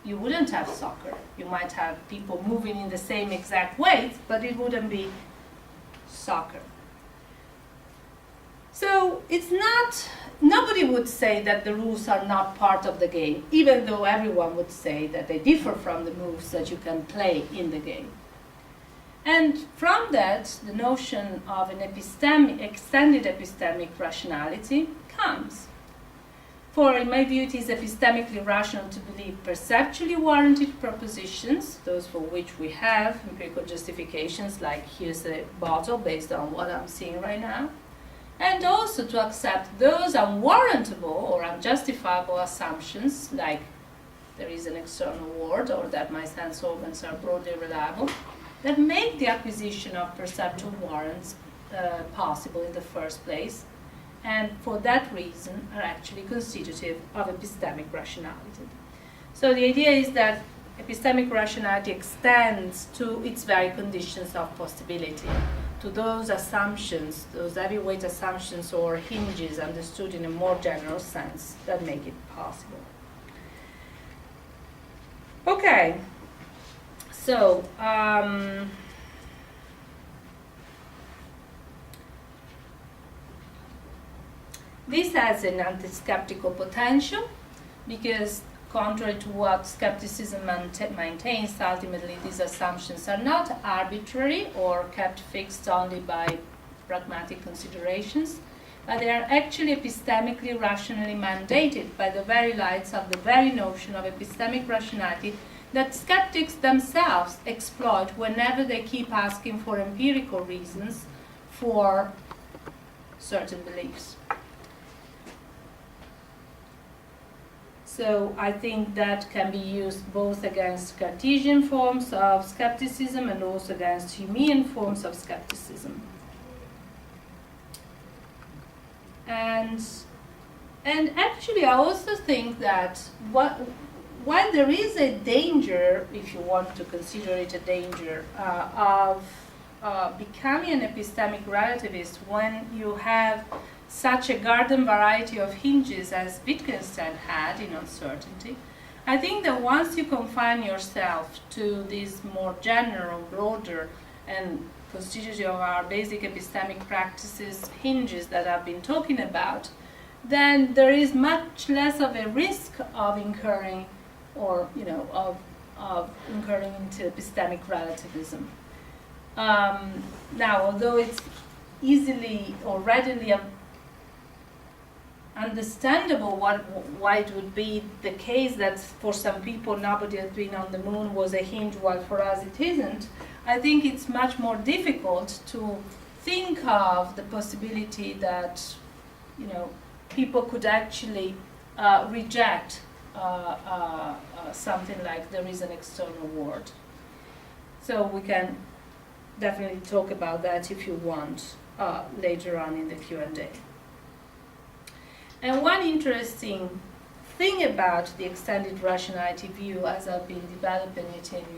you wouldn't have soccer. You might have people moving in the same exact way, but it wouldn't be soccer. So it's not, nobody would say that the rules are not part of the game, even though everyone would say that they differ from the moves that you can play in the game. And from that, the notion of an extended epistemic rationality comes. For in my view, it is epistemically rational to believe perceptually warranted propositions, those for which we have empirical justifications, like here's a bottle based on what I'm seeing right now, and also to accept those unwarrantable or unjustifiable assumptions, like there is an external world or that my sense organs are broadly reliable, that make the acquisition of perceptual warrants possible in the first place, and for that reason are actually constitutive of epistemic rationality. So the idea is that epistemic rationality extends to its very conditions of possibility, to those assumptions, those heavyweight assumptions or hinges understood in a more general sense that make it possible. Okay, so this has an anti-skeptical potential because, contrary to what skepticism maintains, ultimately these assumptions are not arbitrary or kept fixed only by pragmatic considerations, but they are actually epistemically rationally mandated by the very lights of the very notion of epistemic rationality that skeptics themselves exploit whenever they keep asking for empirical reasons for certain beliefs. So I think that can be used both against Cartesian forms of skepticism and also against Humean forms of skepticism. And actually I also think that while there is a danger, if you want to consider it a danger, of becoming an epistemic relativist when you have such a garden variety of hinges as Wittgenstein had in uncertainty, I think that once you confine yourself to these more general, broader, and constitutive of our basic epistemic practices hinges that I've been talking about, then there is much less of a risk of incurring, or of incurring into epistemic relativism. Now, although it's easily or readily understandable why it would be the case that for some people nobody has been on the moon was a hinge, while for us it isn't, I think it's much more difficult to think of the possibility that people could actually reject something like there is an external world. So we can definitely talk about that if you want later on in the Q&A. And one interesting thing about the extended rationality view, as I've been developing it in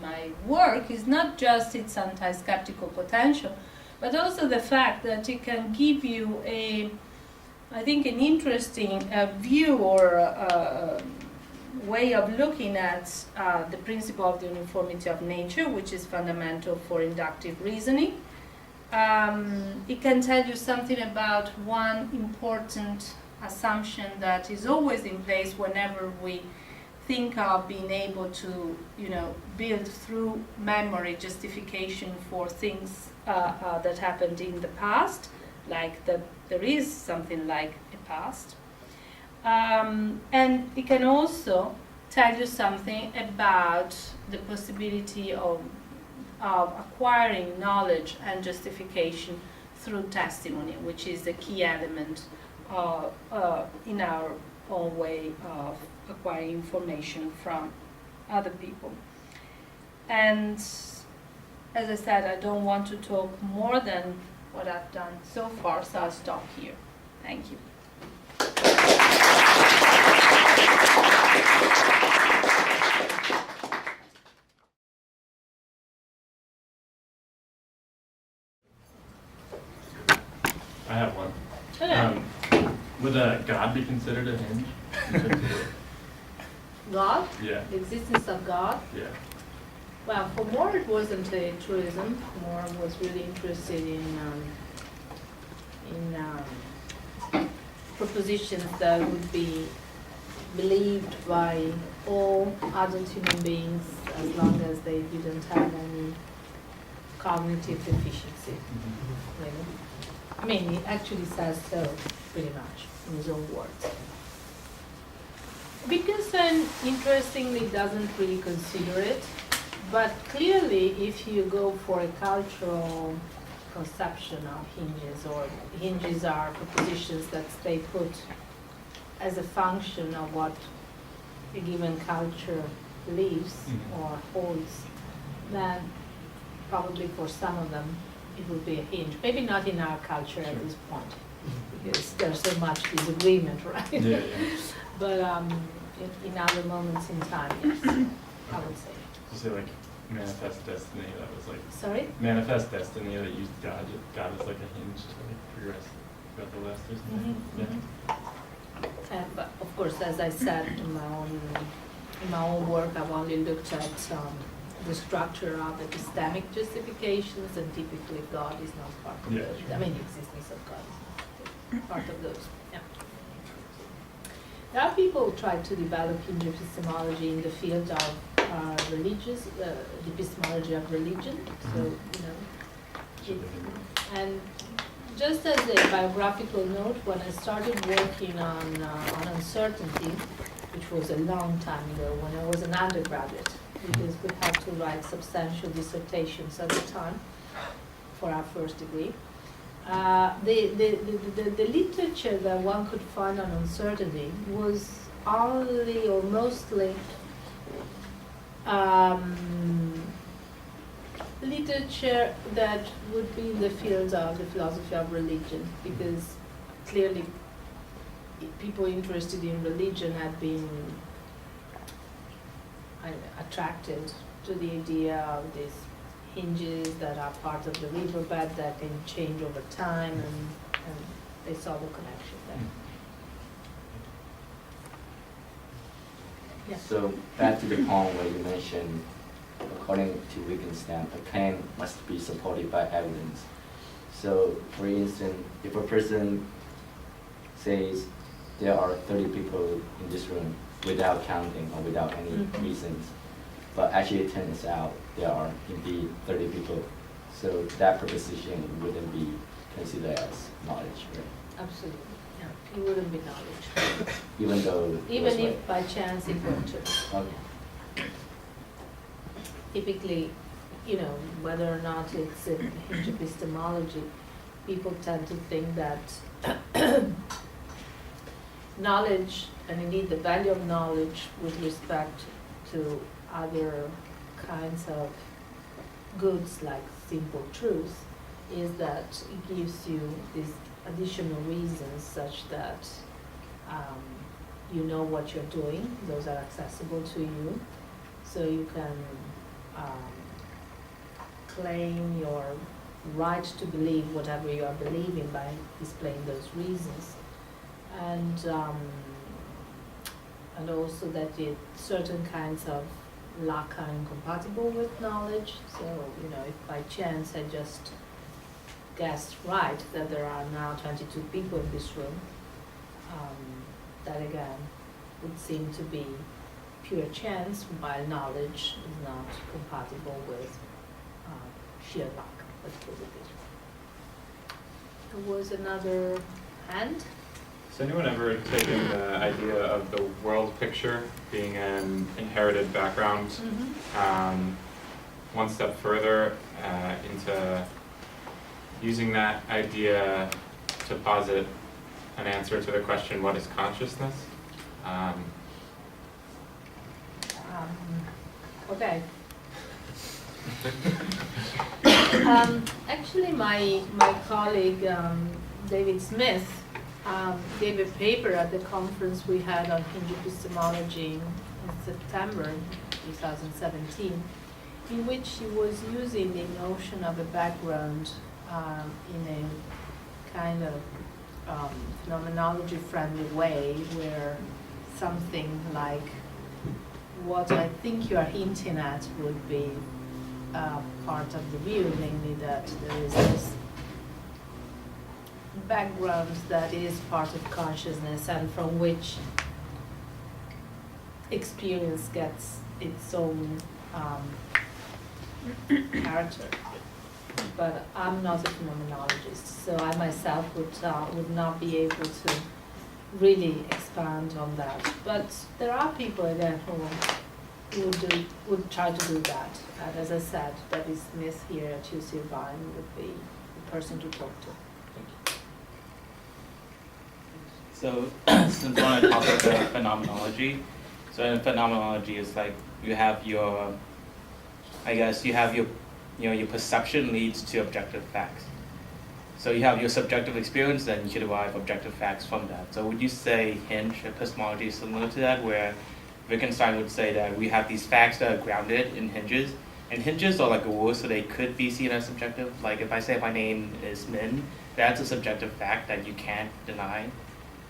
my work, is not just its anti-skeptical potential, but also the fact that it can give you I think, an interesting view or way of looking at the principle of the uniformity of nature, which is fundamental for inductive reasoning. It can tell you something about one important assumption that is always in place whenever we think of being able to, build through memory justification for things that happened in the past, like that there is something like a past. And it can also tell you something about the possibility of acquiring knowledge and justification through testimony, which is a key element in our own way of acquiring information from other people. And as I said, I don't want to talk more than what I've done so far, so I'll stop here. Thank you.
I have one.
Okay.
Would God be considered a hinge?
God,
Yeah,
the existence of God.
yeah.
Well, for Moore, it wasn't a truism. Moore was really interested in propositions that would be believed by all adult human beings as long as they didn't have any cognitive deficiency. Really. I mean, he actually says so, pretty much, in his own words. Wittgenstein, interestingly, doesn't really consider it, but clearly, if you go for a cultural conception of hinges, or hinges are propositions that stay put as a function of what a given culture believes or holds, then probably for some of them it would be a hinge. Maybe not in our culture at this point, because there's so much disagreement, right?
Yeah, yeah.
But in other moments in time, yes, I would say.
You say like manifest destiny, that was like
Sorry?
manifest destiny that used God as like a hinge to like progress about the last or something. Yeah.
But of course, as I said in my own work, I've only looked at the structure of epistemic justifications, and typically God is not part of
Yeah,
those.
sure.
I mean, the existence of God is not part of those. Yeah. There are people who try to develop Hinge epistemology in the field of religious, the epistemology of religion. So, and just as a biographical note, when I started working on uncertainty, which was a long time ago, when I was an undergraduate, because we had to write substantial dissertations at the time for our first degree. The literature that one could find on uncertainty was only or mostly literature that would be in the field of the philosophy of religion, because clearly people interested in religion had been attracted to the idea of these hinges that are part of the riverbed that can change over time, and they saw the connection there. Yeah.
So back to the point where you mentioned, according to Wittgenstein, a claim must be supported by evidence. So, for instance, if a person says there are 30 people in this room without counting or without any reasons, but actually it turns out there are indeed 30 people, so that proposition wouldn't be considered as knowledge, right?
Absolutely. Yeah. It wouldn't be knowledge.
Even though it was
Even if
right.
by chance it were true.
Okay.
Typically, whether or not it's in Hinge epistemology, people tend to think that knowledge, and indeed the value of knowledge with respect to other kinds of goods like simple truth, is that it gives you these additional reasons such that you know what you're doing, those are accessible to you, so you can claim your right to believe whatever you are believing by displaying those reasons. and also that certain kinds of luck are incompatible with knowledge. So, if by chance I just guessed right that there are now 22 people in this room, that again would seem to be pure chance, while knowledge is not compatible with sheer luck. Let's put it this way. There was another hand.
Has anyone ever taken the idea of the world picture being an inherited background one step further into using that idea to posit an answer to the question, what is consciousness?
Okay. Actually, my colleague David Smith gave a paper at the conference we had on Hinge Epistemology in September 2017, in which he was using the notion of a background in a kind of phenomenology-friendly way, where something like what I think you are hinting at would be part of the view, namely that there is this background that is part of consciousness and from which experience gets its own character. But I'm not a phenomenologist, so I myself would not be able to really expand on that. But there are people again who would try to do that. And as I said, David Smith here at UC Irvine would be the person to talk to.
So, since we're on the topic of phenomenology, so in phenomenology, it's like you have your, your perception leads to objective facts. So you have your subjective experience, then you derive objective facts from that. So would you say Hinge epistemology is similar to that, where Wittgenstein would say that we have these facts that are grounded in hinges, and hinges are like a rule, so they could be seen as subjective. Like if I say my name is Min, that's a subjective fact that you can't deny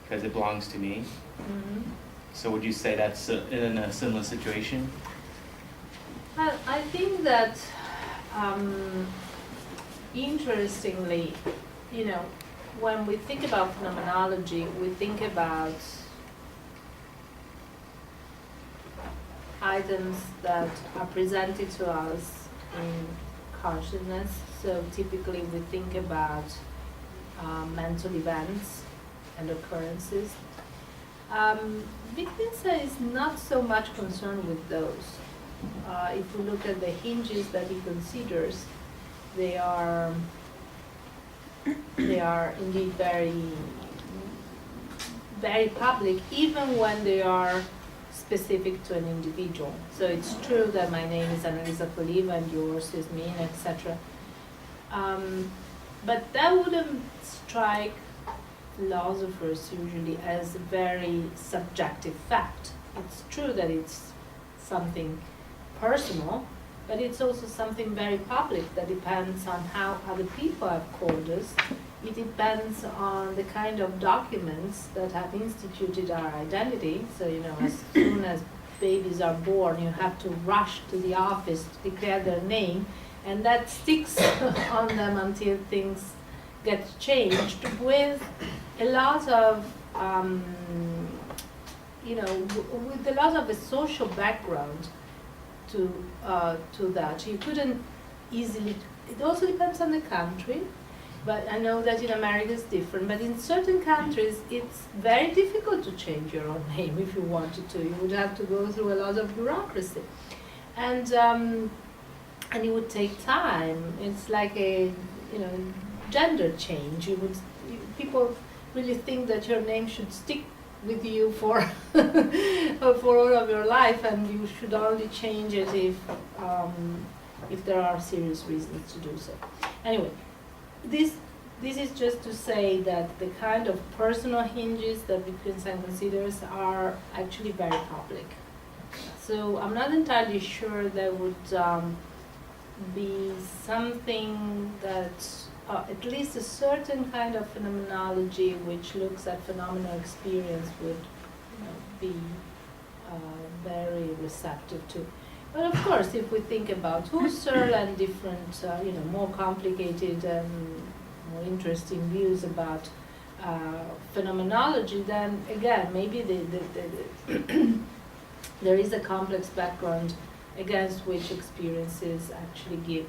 because it belongs to me.
Mm-hmm.
So would you say that's in a similar situation?
I think that interestingly, when we think about phenomenology, we think about items that are presented to us in consciousness. So typically we think about mental events and occurrences. Wittgenstein is not so much concerned with those. If we look at the hinges that he considers, they are indeed very, very public, even when they are specific to an individual. So it's true that my name is Annalisa Coliva and yours is Min, etc. But that wouldn't strike philosophers usually as a very subjective fact. It's true that it's something personal, but it's also something very public that depends on how other people have called us. It depends on the kind of documents that have instituted our identity. So, as soon as babies are born, you have to rush to the office to declare their name, and that sticks on them until things get changed with a lot of, with a lot of a social background to that. You couldn't easily, it also depends on the country, but I know that in America it's different, but in certain countries it's very difficult to change your own name if you wanted to. You would have to go through a lot of bureaucracy. And it would take time. It's like a, gender change. People really think that your name should stick with you for for all of your life, and you should only change it if there are serious reasons to do so. Anyway, this is just to say that the kind of personal hinges that Wittgenstein considers are actually very public. So I'm not entirely sure there would be something that at least a certain kind of phenomenology which looks at phenomenal experience would be very receptive to. But of course, if we think about Husserl and different, more complicated and more interesting views about phenomenology, then again, maybe there is a complex background against which experiences actually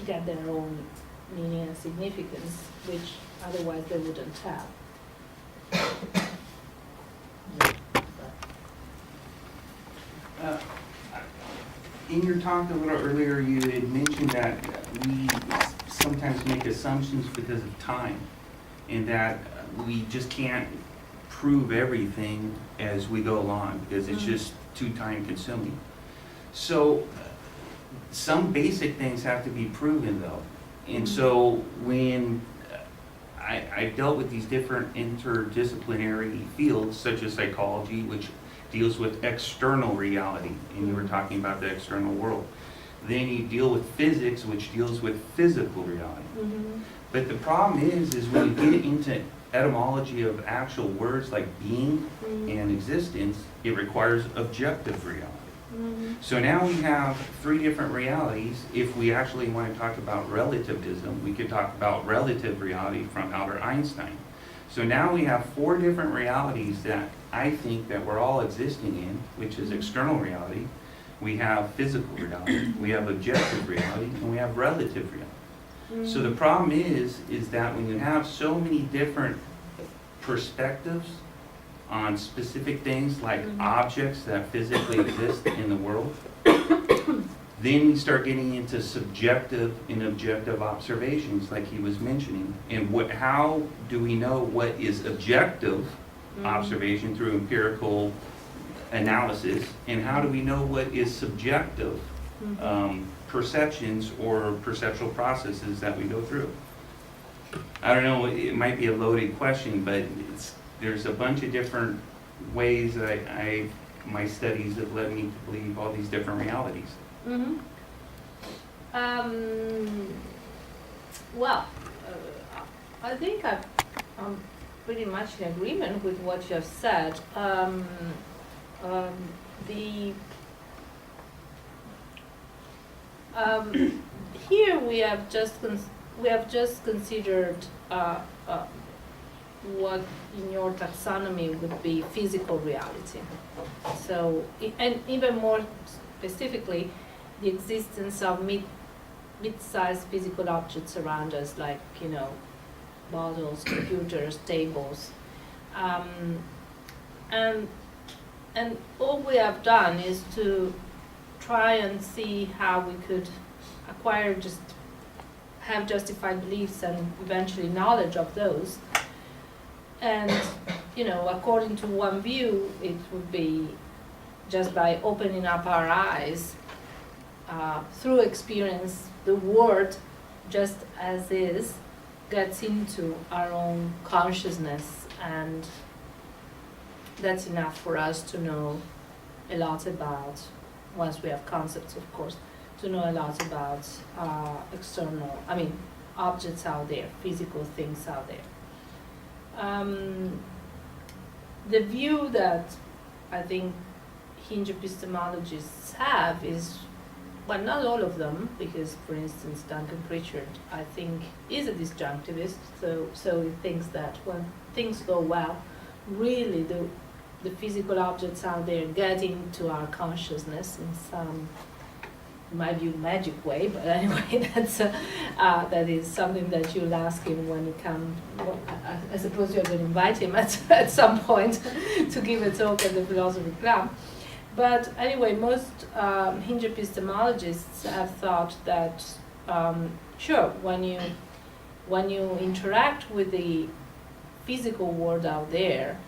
get their own meaning and significance, which otherwise they wouldn't have.
In your talk a little earlier, you had mentioned that we sometimes make assumptions because of time, and that we just can't prove everything as we go along because it's just too time consuming. So some basic things have to be proven though. And so when I dealt with these different interdisciplinary fields such as psychology, which deals with external reality, and you were talking about the external world. Then you deal with physics, which deals with physical reality.
Mm-hmm.
But the problem is when you get into etymology of actual words like being and existence, it requires objective reality. So now we have three different realities. If we actually want to talk about relativism, we could talk about relative reality from Albert Einstein. So now we have four different realities that I think that we're all existing in, which is external reality. We have physical reality, we have objective reality, and we have relative reality. So the problem is that when you have so many different perspectives on specific things like objects that physically exist in the world, then we start getting into subjective and objective observations like he was mentioning. And how do we know what is objective observation through empirical analysis, and how do we know what is subjective perceptions or perceptual processes that we go through? I don't know, it might be a loaded question, but there's a bunch of different ways that my studies have led me to believe all these different realities.
I think I'm pretty much in agreement with what you have said. Here we have just considered what in your taxonomy would be physical reality. So, and even more specifically, the existence of mid-sized physical objects around us, like, bottles, computers, tables. And all we have done is to try and see how we could have justified beliefs and eventually knowledge of those. And, according to one view, it would be just by opening up our eyes through experience, the world just as is gets into our own consciousness, and that's enough for us to know a lot about, once we have concepts of course, to know a lot about objects out there, physical things out there. The view that I think Hinge epistemologists have is, well, not all of them, because for instance Duncan Pritchard, I think, is a disjunctivist, so he thinks that when things go well, really the physical objects out there get into our consciousness in some, in my view, magic way, but anyway, that is something that you'll ask him when he comes. Well, I suppose you're going to invite him at some point to give a talk at the Philosophy Club. But anyway, most Hinge epistemologists have thought that, sure, when you interact with the physical world out there,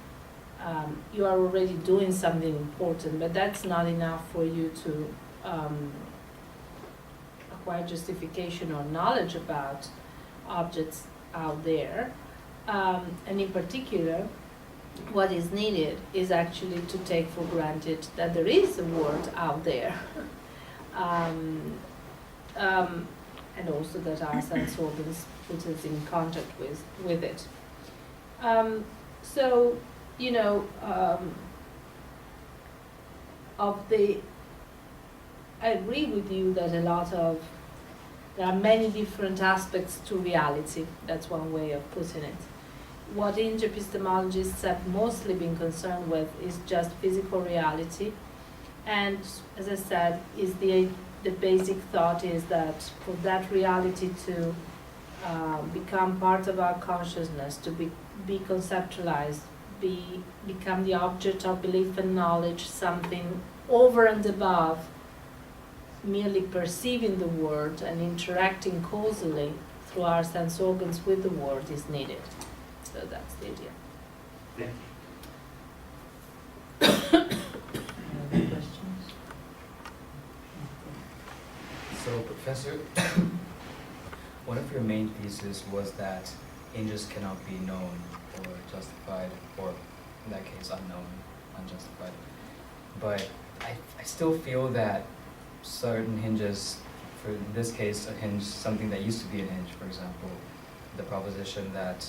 you are already doing something important, but that's not enough for you to acquire justification or knowledge about objects out there. And in particular, what is needed is actually to take for granted that there is a world out there. and also that our sense organs put us in contact with it. So, you know, I agree with you that there are many different aspects to reality. That's one way of putting it. What Hinge epistemologists have mostly been concerned with is just physical reality. And as I said, is the basic thought is that for that reality to become part of our consciousness, to be conceptualized, become the object of belief and knowledge, something over and above merely perceiving the world and interacting causally through our sense organs with the world is needed. So that's the idea.
Thank
Any other questions?
So, Professor, one of your main theses was that hinges cannot be known or justified, or in that case, unknown, unjustified. But I still feel that certain hinges, for in this case, a hinge, something that used to be a hinge, for example, the proposition that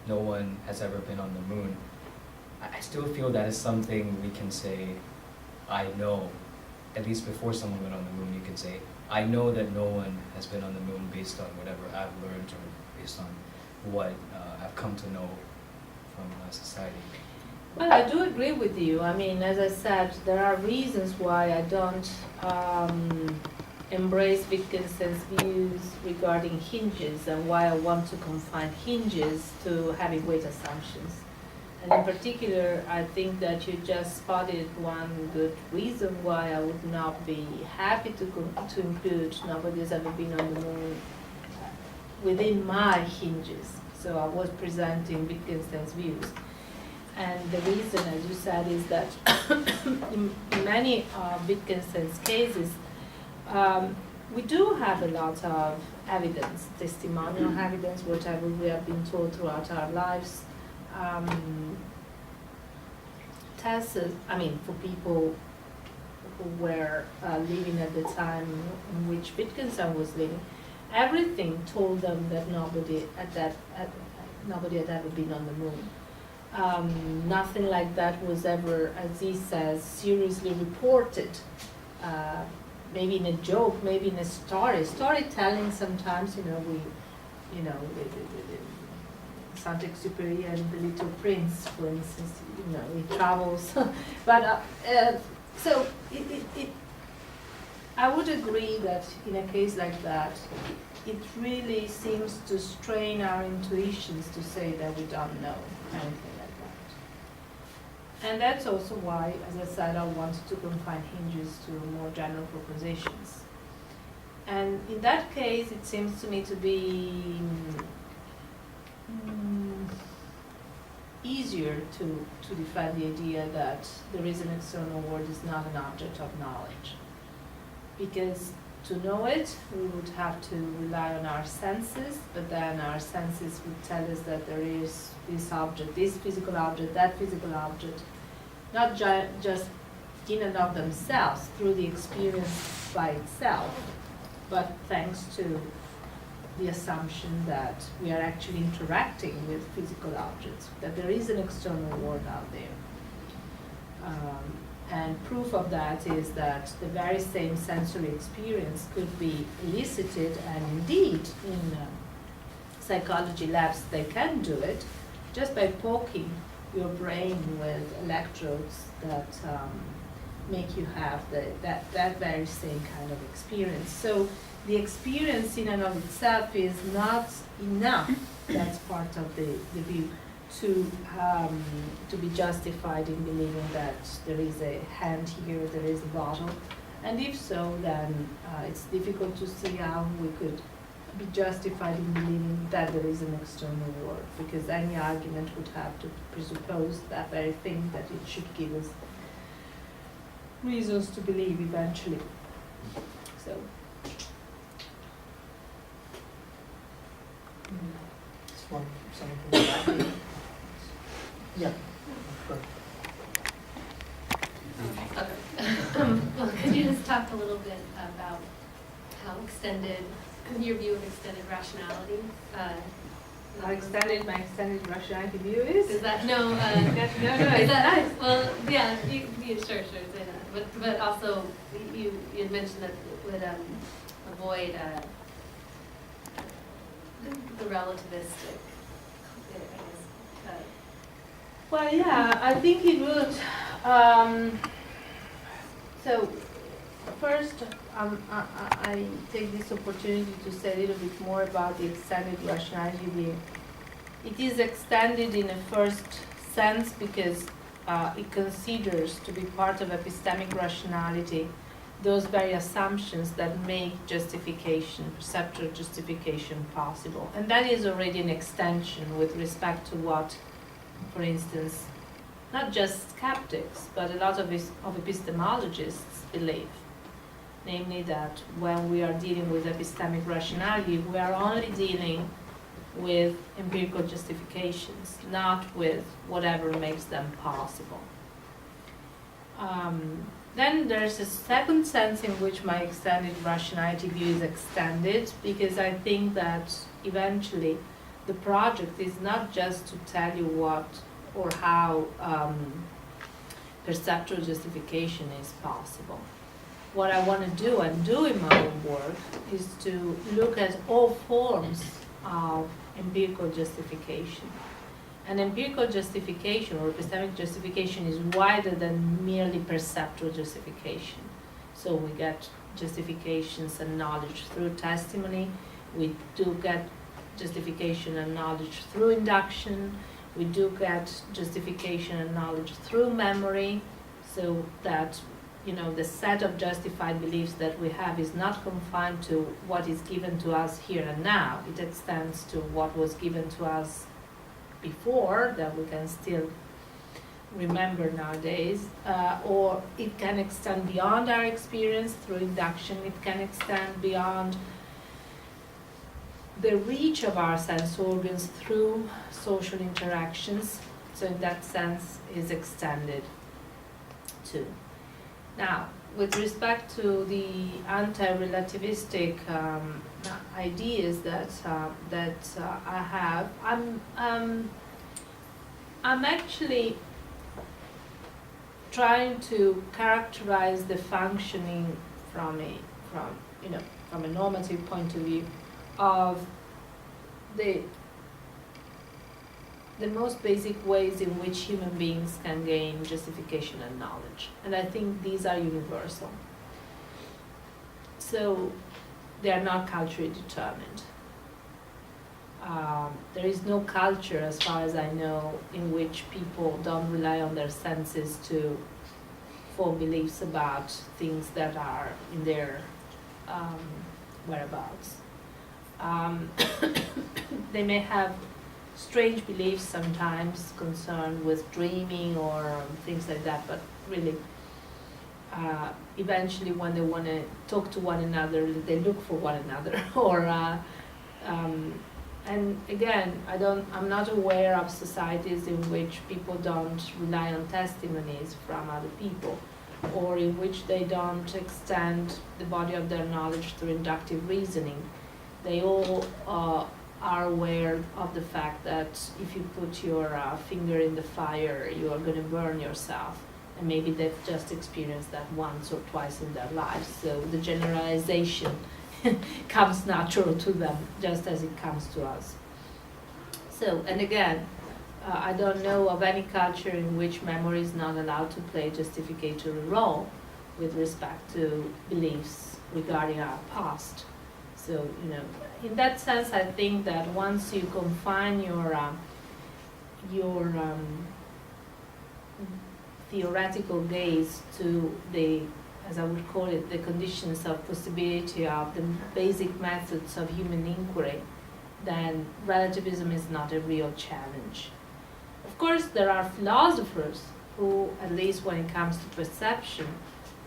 no one has ever been on the moon, I still feel that is something we can say, I know. At least before someone went on the moon, you could say, I know that no one has been on the moon based on whatever I've learned or based on what I've come to know from society.
Well, I do agree with you. I mean, as I said, there are reasons why I don't embrace Wittgenstein's views regarding hinges and why I want to confine hinges to heavyweight assumptions. And in particular, I think that you just spotted one good reason why I would not be happy to include nobody has ever been on the moon within my hinges. So I was presenting Wittgenstein's views. And the reason, as you said, is that in many of Wittgenstein's cases, we do have a lot of evidence, testimonial evidence, whatever we have been told throughout our lives. Tests, I mean, for people who were living at the time in which Wittgenstein was living, everything told them that nobody had ever been on the moon. Nothing like that was ever, as he says, seriously reported. Maybe in a joke, maybe in a storytelling. Sometimes, Saint-Exupéry and the Little Prince, for instance, he travels. But so I would agree that in a case like that, it really seems to strain our intuitions to say that we don't know anything like that. And that's also why, as I said, I wanted to confine hinges to more general propositions. And in that case, it seems to me to be easier to defend the idea that there is an external world is not an object of knowledge. Because to know it, we would have to rely on our senses, but then our senses would tell us that there is this object, this physical object, that physical object, not just in and of themselves, through the experience by itself, but thanks to the assumption that we are actually interacting with physical objects, that there is an external world out there. And proof of that is that the very same sensory experience could be elicited, and indeed in psychology labs they can do it, just by poking your brain with electrodes that make you have that very same kind of experience. So the experience in and of itself is not enough, that's part of the view, to be justified in believing that there is a hand here, there is a bottle. And if so, then it's difficult to see how we could be justified in believing that there is an external world, because any argument would have to presuppose that very thing, that it should give us reasons to believe eventually. So.
Just one, someone from the back here. Yeah. Go ahead.
Okay. Well, could you just talk a little bit about how extended, your view of extended rationality.
My extended rationality view is?
Is that, no,
no,
is
it's
that,
nice.
well, yeah, sure, say that. But also, you had mentioned that it would avoid the relativistic, I guess.
Well, yeah, I think it would. So, first, I take this opportunity to say a little bit more about the extended rationality view. It is extended in a first sense because it considers to be part of epistemic rationality those very assumptions that make justification, perceptual justification possible. And that is already an extension with respect to what, for instance, not just skeptics, but a lot of epistemologists believe. Namely that when we are dealing with epistemic rationality, we are only dealing with empirical justifications, not with whatever makes them possible. Then there's a second sense in which my extended rationality view is extended, because I think that eventually the project is not just to tell you what or how perceptual justification is possible. What I want to do and do in my own work is to look at all forms of empirical justification. And empirical justification or epistemic justification is wider than merely perceptual justification. So we get justifications and knowledge through testimony. We do get justification and knowledge through induction. We do get justification and knowledge through memory, so that the set of justified beliefs that we have is not confined to what is given to us here and now. It extends to what was given to us before, that we can still remember nowadays, or it can extend beyond our experience through induction. It can extend beyond the reach of our sense organs through social interactions. So in that sense is extended too. Now, with respect to the anti-relativistic ideas that I have, I'm actually trying to characterize the functioning from a normative point of view of the most basic ways in which human beings can gain justification and knowledge. And I think these are universal. So they are not culturally determined. There is no culture, as far as I know, in which people don't rely on their senses to form beliefs about things that are in their whereabouts. They may have strange beliefs sometimes concerned with dreaming or things like that, but really eventually when they want to talk to one another, they look for one another. Or and again, I'm not aware of societies in which people don't rely on testimonies from other people, or in which they don't extend the body of their knowledge through inductive reasoning. They all are aware of the fact that if you put your finger in the fire, you are going to burn yourself. And maybe they've just experienced that once or twice in their lives. So the generalization comes natural to them, just as it comes to us. So, and again, I don't know of any culture in which memory is not allowed to play a justificatory role with respect to beliefs regarding our past. So, in that sense, I think that once you confine your theoretical gaze to the, as I would call it, the conditions of possibility of the basic methods of human inquiry, then relativism is not a real challenge. Of course, there are philosophers who, at least when it comes to perception,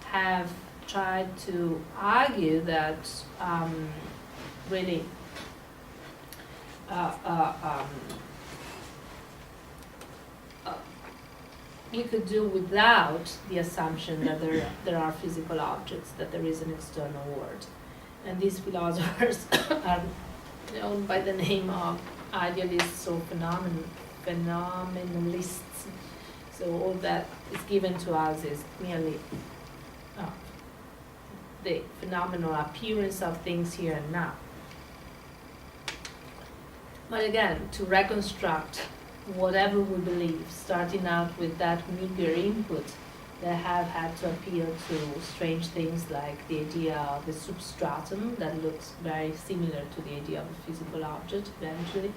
have tried to argue that really you could do without the assumption that there are physical objects, that there is an external world. and these philosophers are known by the name of idealists or phenomenalists. So all that is given to us is merely the phenomenal appearance of things here and now. But again, to reconstruct whatever we believe, starting out with that meager input, they have had to appeal to strange things like the idea of a substratum that looks very similar to the idea of a physical object eventually.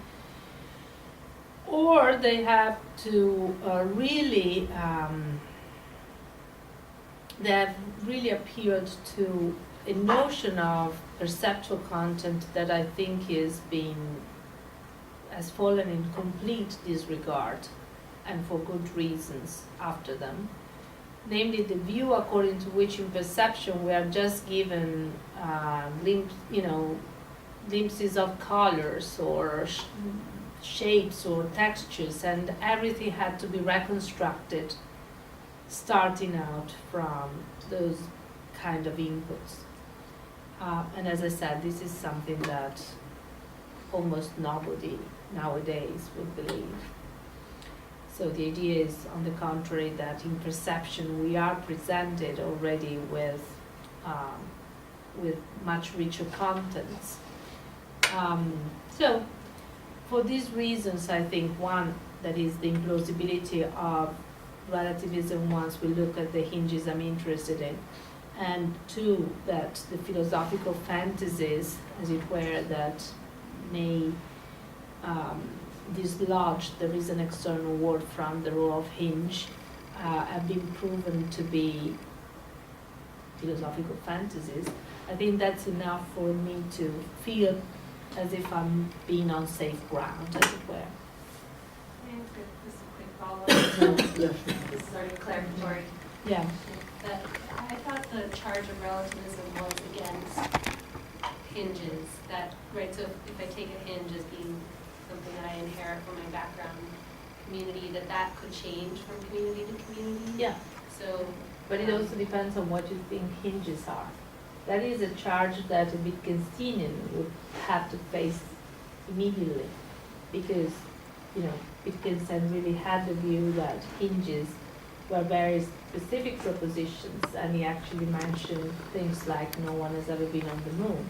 Or they have to they have really appealed to a notion of perceptual content that I think has fallen in complete disregard, and for good reasons after them. Namely, the view according to which in perception we are just given glimpses of colors or shapes or textures, and everything had to be reconstructed starting out from those kind of inputs. And as I said, this is something that almost nobody nowadays would believe. So the idea is, on the contrary, that in perception we are presented already with much richer contents. So for these reasons, I think one, that is the implausibility of relativism once we look at the hinges I'm interested in, and two, that the philosophical fantasies, as it were, that may dislodge there is an external world from the role of hinge, have been proven to be philosophical fantasies. I think that's enough for me to feel as if I'm being on safe ground, as it were.
Just a quick follow-up.
Yeah.
This is already clarificatory.
Yeah.
That I thought the charge of relativism was against hinges. That, right, so if I take a hinge as being something that I inherit from my background community, that could change from community to community.
Yeah.
So,
But it also depends on what you think hinges are. That is a charge that a Wittgensteinian would have to face immediately, because, Wittgenstein really had the view that hinges were very specific propositions, and he actually mentioned things like no one has ever been on the moon,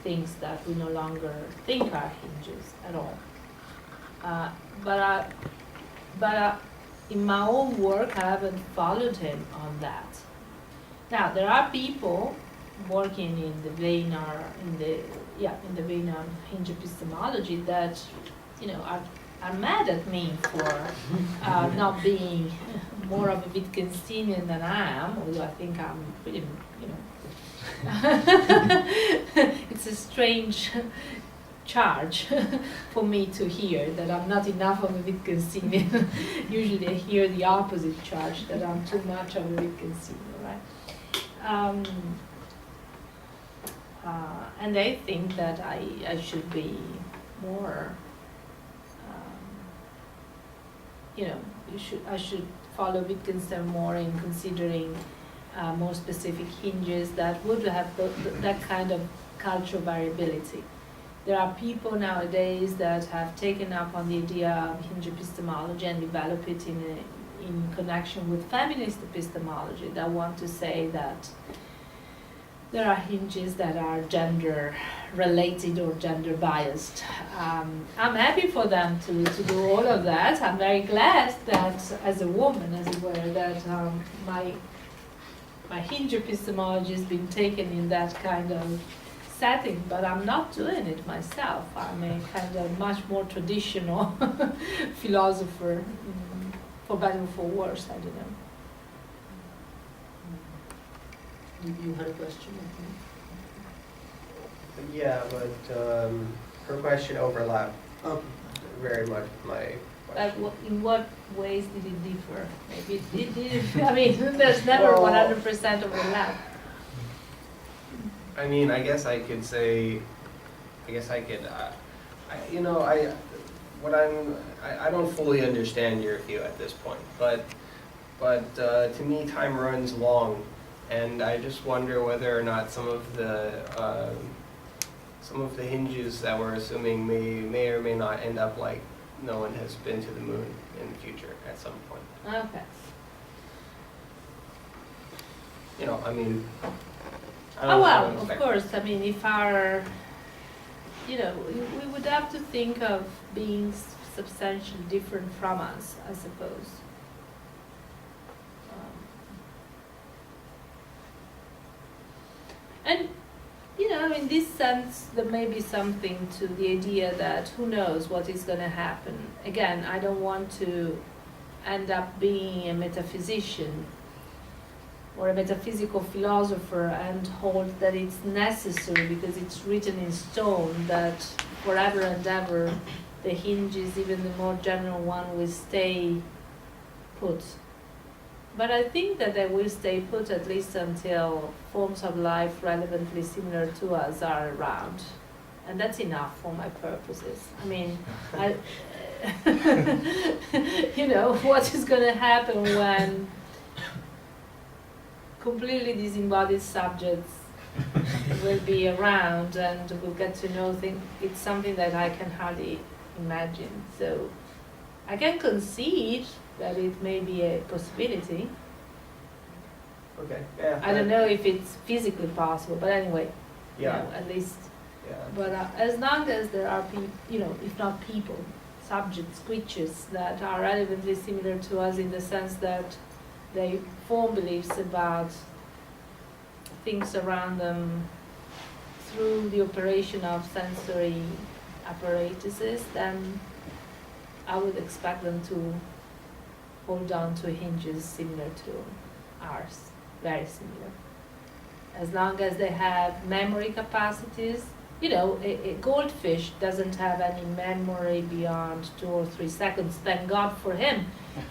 things that we no longer think are hinges at all. But in my own work, I haven't followed him on that. Now, there are people working in the vein of Hinge Epistemology that, are mad at me for not being more of a Wittgensteinian than I am, although I think I'm pretty, it's a strange charge for me to hear that I'm not enough of a Wittgensteinian. Usually I hear the opposite charge, that I'm too much of a Wittgensteinian, right? And they think that I should be more, I should follow Wittgenstein more in considering more specific hinges that would have that kind of cultural variability. There are people nowadays that have taken up on the idea of hinge epistemology and develop it in connection with feminist epistemology, that want to say that there are hinges that are gender related or gender biased. I'm happy for them to do all of that. I'm very glad that, as a woman, as it were, that my hinge epistemology has been taken in that kind of setting, but I'm not doing it myself. I'm a kind of much more traditional philosopher, for better or for worse, I don't know.
You had a question, I think?
Yeah, but her question overlapped
Okay.
very much with my question.
In what ways did it differ? Maybe it did. I mean, there's never
Well,
100% overlap.
I mean, I guess I could say, I don't fully understand your view at this point, but to me, time runs long And I just wonder whether or not some of the hinges that we're assuming may or may not end up like no one has been to the moon in the future at some point.
Okay.
You know, I mean, I don't
Oh,
know
well,
what to
of
expect.
course, I mean, if our, we would have to think of beings substantially different from us, I suppose. And, in this sense, there may be something to the idea that who knows what is going to happen. Again, I don't want to end up being a metaphysician or a metaphysical philosopher and hold that it's necessary because it's written in stone that forever and ever the hinges, even the more general one, will stay put. But I think that they will stay put at least until forms of life relevantly similar to us are around. And that's enough for my purposes. I mean, what is going to happen when completely disembodied subjects will be around and we'll get to know things. It's something that I can hardly imagine. So I can concede that it may be a possibility.
Okay, yeah.
I don't know if it's physically possible, but anyway,
Yeah,
at least.
yeah.
But as long as there are people, if not people, subjects, creatures that are relevantly similar to us in the sense that they form beliefs about things around them through the operation of sensory apparatuses, then I would expect them to hold on to hinges similar to ours, very similar. As long as they have memory capacities, a goldfish doesn't have any memory beyond 2 or 3 seconds, thank God for him.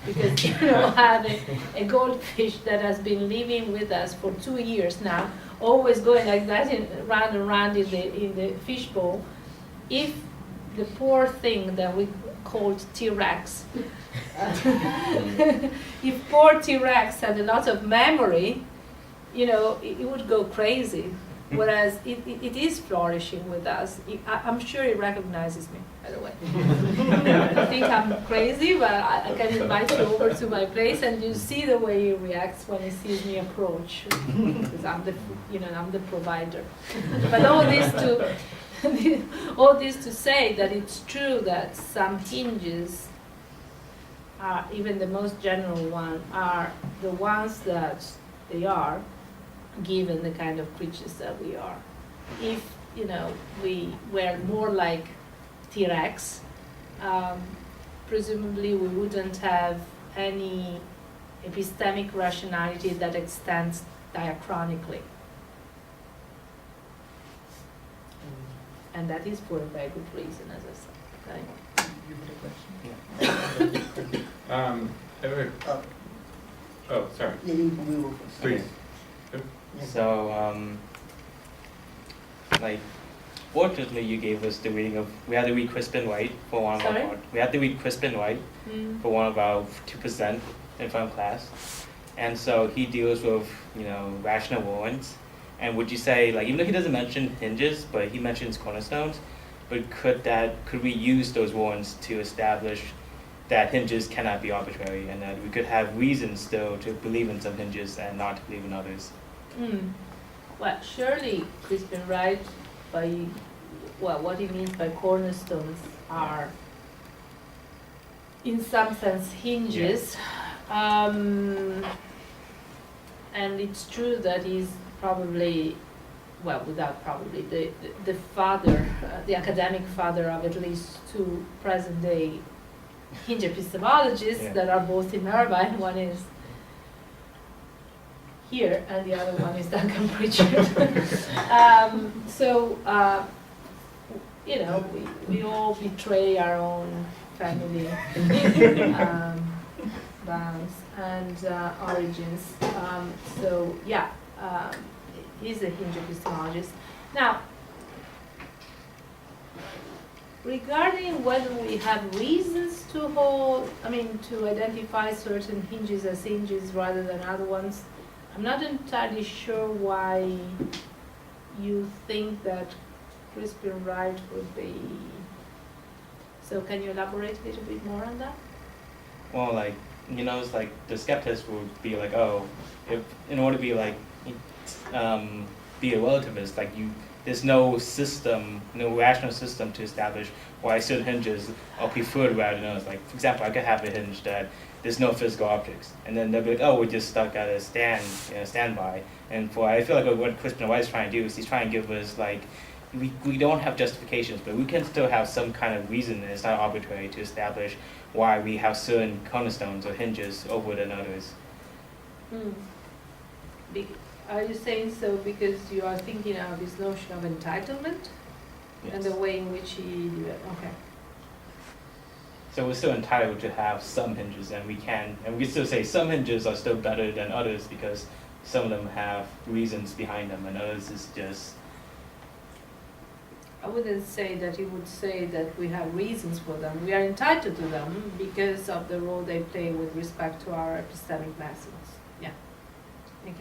Because having a goldfish that has been living with us for 2 years now, always going like that round and round in the fishbowl, if the poor thing that we called T-Rex, if poor T-Rex had a lot of memory, it would go crazy. Whereas it is flourishing with us. I'm sure it recognizes me, by the way. I think I'm crazy, but I can invite you over to my place and you see the way he reacts when he sees me approach. Because I'm the provider. But all this to say that it's true that some hinges are, even the most general one, are the ones that they are, given the kind of creatures that we are. If, we were more like T-Rex, presumably we wouldn't have any epistemic rationality that extends diachronically. And that is for a very good reason, as I said. Okay?
You had a question?
Oh, sorry.
Yeah, you go first.
Please.
So, fortunately, you gave us the reading of. We had to read Crispin White for one of our. We had to read Crispin White for one of our 2% in front of class, and so he deals with rational warrants. And would you say, even though he doesn't mention hinges, but he mentions cornerstones, but could we use those warrants to establish that hinges cannot be arbitrary, and that we could have reasons still to believe in some hinges and not to believe in others?
Well, surely Crispin Wright, what he means by cornerstones are, in some sense, hinges. And it's true that he's probably, the father, the academic father of at least 2 present-day Hinge epistemologists that are both in Irvine. One is here, and the other one is Duncan Pritchard. We all betray our own family bounds and origins. He's a Hinge epistemologist. Now, regarding whether we have reasons to identify certain hinges as hinges rather than other ones, I'm not entirely sure why you think that Crispin Wright would be. So can you elaborate a little bit more on that?
Well, like, it's like the skeptics would be like, oh, if in order to be like, be a relativist, like there's no system, no rational system to establish why certain hinges are preferred rather than others. Like, for example, I could have a hinge that there's no physical objects, and then they'll be like, oh, we're just stuck at a standby. And I feel like what Crispin White is trying to do is he's trying to give us like, we don't have justifications, but we can still have some kind of reason, and it's not arbitrary, to establish why we have certain cornerstones or hinges over than others.
Are you saying so because you are thinking of this notion of entitlement?
Yes.
And the way in which he do it? Okay.
So we're still entitled to have some hinges, and we can still say some hinges are still better than others because some of them have reasons behind them, and others is just.
I wouldn't say that you would say that we have reasons for them. We are entitled to them because of the role they play with respect to our epistemic maxims. Yeah. Okay.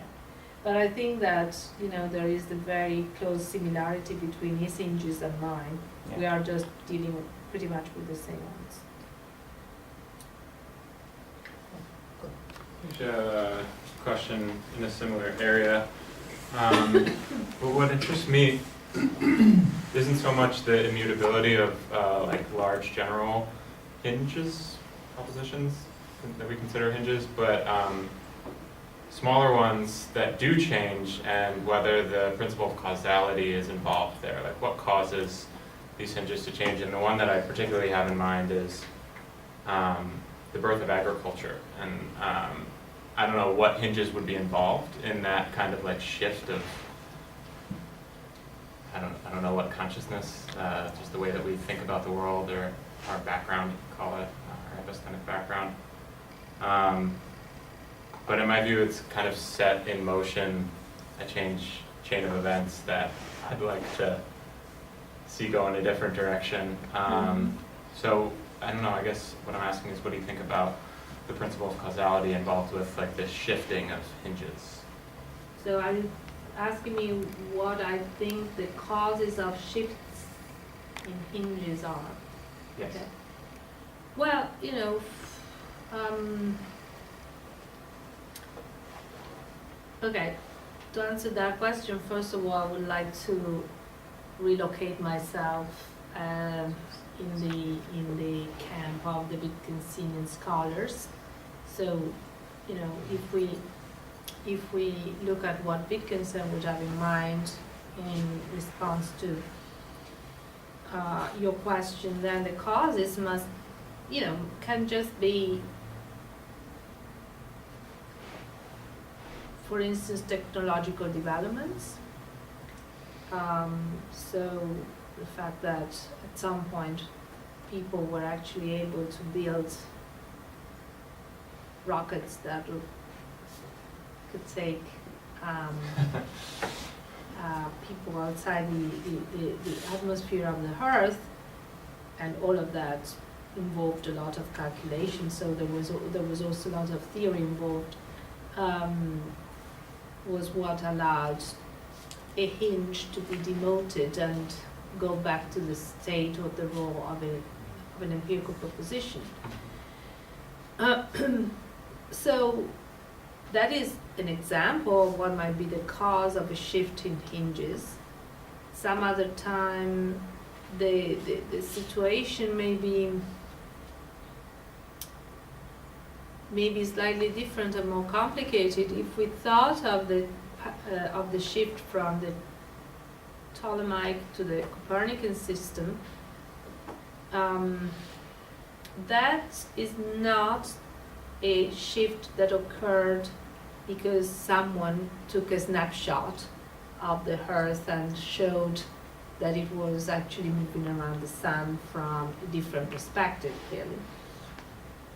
But I think that, there is the very close similarity between his hinges and mine.
Yeah.
We are just dealing pretty much with the same ones.
A question in a similar area. But what interests me isn't so much the immutability of like large general hinges, propositions that we consider hinges, but smaller ones that do change, and whether the principle of causality is involved there. Like, what causes these hinges to change? And the one that I particularly have in mind is the birth of agriculture. And I don't know what hinges would be involved in that kind of like shift of, I don't know what consciousness, just the way that we think about the world, or our background, call it, our epistemic background. But in my view, it's kind of set in motion a chain of events that I'd like to see go in a different direction. So I don't know, I guess what I'm asking is, what do you think about the principle of causality involved with like this shifting of hinges?
So are you asking me what I think the causes of shifts in hinges are?
Yes.
Okay. Well, okay, to answer that question, first of all, I would like to relocate myself in the camp of the Wittgensteinian scholars. So, if we look at what Wittgenstein would have in mind in response to your question, then the causes must, can just be, for instance, technological developments. So the fact that at some point people were actually able to build rockets that could take people outside the atmosphere of the Earth, and all of that involved a lot of calculation. So there was also a lot of theory involved. Was what allowed a hinge to be demoted and go back to the state or the role of an empirical proposition. So that is an example of what might be the cause of a shift in hinges. Some other time, the situation may be slightly different and more complicated. If we thought of the shift from the Ptolemaic to the Copernican system, that is not a shift that occurred because someone took a snapshot of the Earth and showed that it was actually moving around the sun from a different perspective, clearly.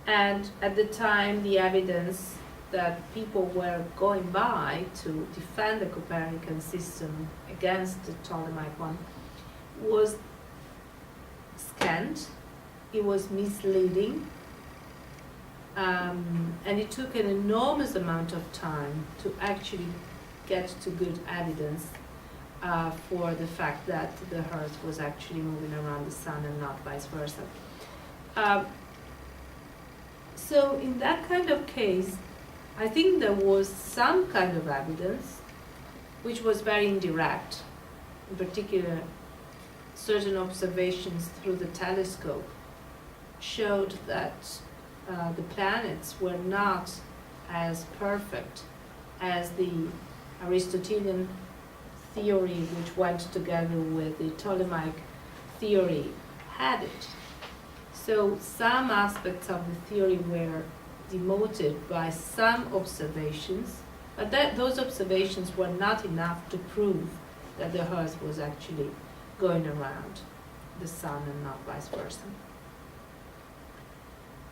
And at the time, the evidence that people were going by to defend the Copernican system against the Ptolemaic one was scant, it was misleading, And it took an enormous amount of time to actually get to good evidence for the fact that the Earth was actually moving around the Sun and not vice versa. So in that kind of case, I think there was some kind of evidence which was very indirect. In particular, certain observations through the telescope showed that the planets were not as perfect as the Aristotelian theory, which went together with the Ptolemaic theory, had it. So some aspects of the theory were demoted by some observations, but those observations were not enough to prove that the Earth was actually going around the Sun and not vice versa.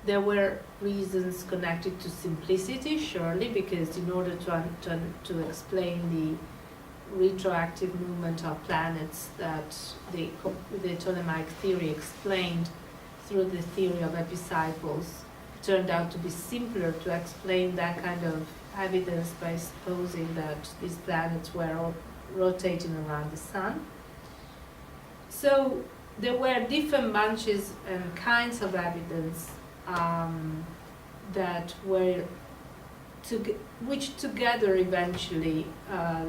There were reasons connected to simplicity, surely, because in order to explain the retroactive movement of planets that the Ptolemaic theory explained through the theory of epicycles, it turned out to be simpler to explain that kind of evidence by supposing that these planets were rotating around the Sun. So there were different bunches and kinds of evidence that were which together eventually,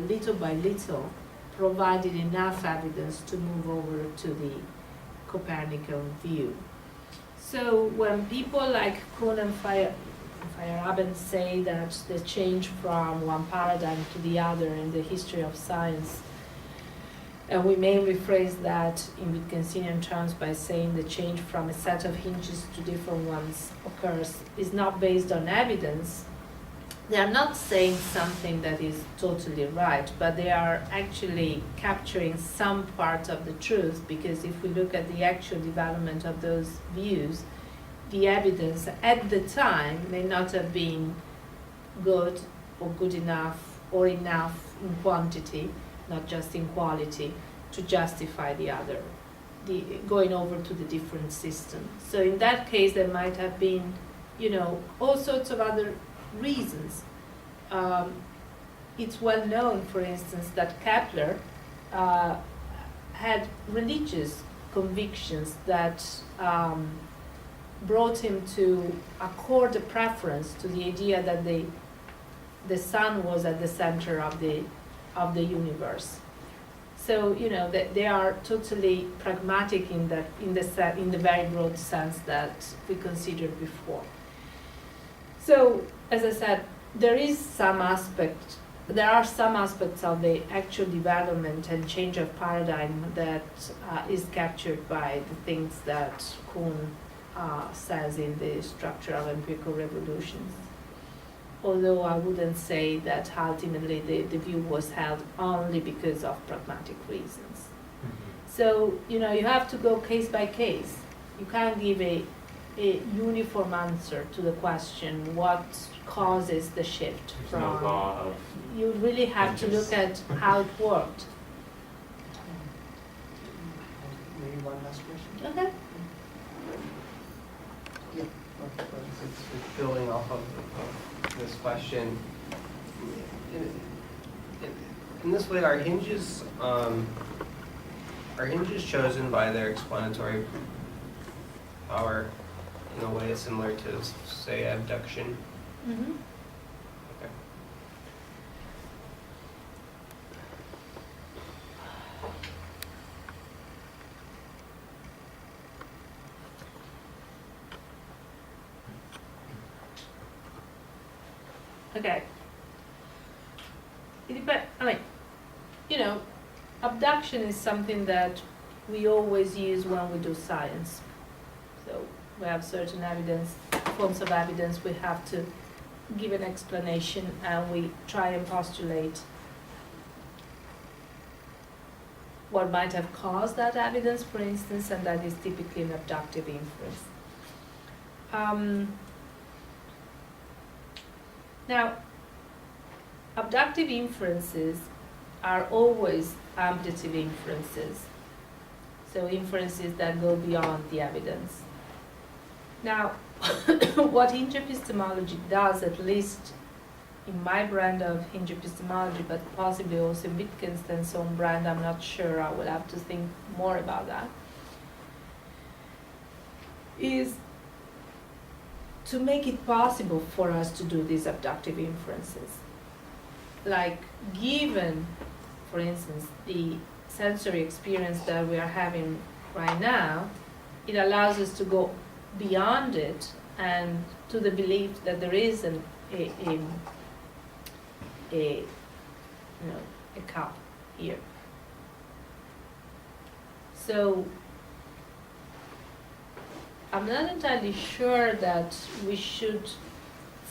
little by little, provided enough evidence to move over to the Copernican view. So when people like Kuhn and Feyerabend say that the change from one paradigm to the other in the history of science, and we may rephrase that in Wittgensteinian terms by saying the change from a set of hinges to different ones occurs, is not based on evidence. They are not saying something that is totally right, but they are actually capturing some part of the truth, because if we look at the actual development of those views, the evidence at the time may not have been good or good enough or enough in quantity, not just in quality, to justify the going over to the different system. So in that case, there might have been, all sorts of other reasons. It's well known, for instance, that Kepler had religious convictions that brought him to accord a preference to the idea that the Sun was at the center of the universe. So that they are totally pragmatic in the very broad sense that we considered before. So, as I said, there are some aspects of the actual development and change of paradigm that is captured by the things that Kuhn says in the structure of empirical revolutions. Although I wouldn't say that ultimately the view was held only because of pragmatic reasons. Mm-hmm. So, you have to go case by case. You can't give a uniform answer to the question, what causes the shift
There's
from...
no law of
You really have to look at how it worked.
Maybe one last question?
Okay.
Yeah.
It's building off of this question. In this way, are hinges chosen by their explanatory power in a way similar to, say, abduction?
Mm-hmm.
Okay.
Okay. It depends. Abduction is something that we always use when we do science. So we have certain forms of evidence, we have to give an explanation, and we try and postulate what might have caused that evidence, for instance, and that is typically an abductive inference. Now, abductive inferences are always amblative inferences, so inferences that go beyond the evidence. Now, what Hinge Epistemology does, at least in my brand of Hinge Epistemology, but possibly also in Wittgenstein's own brand, I'm not sure, I will have to think more about that, is to make it possible for us to do these abductive inferences. Like, given, for instance, the sensory experience that we are having right now, it allows us to go beyond it and to the belief that there is a cup here. So I'm not entirely sure that we should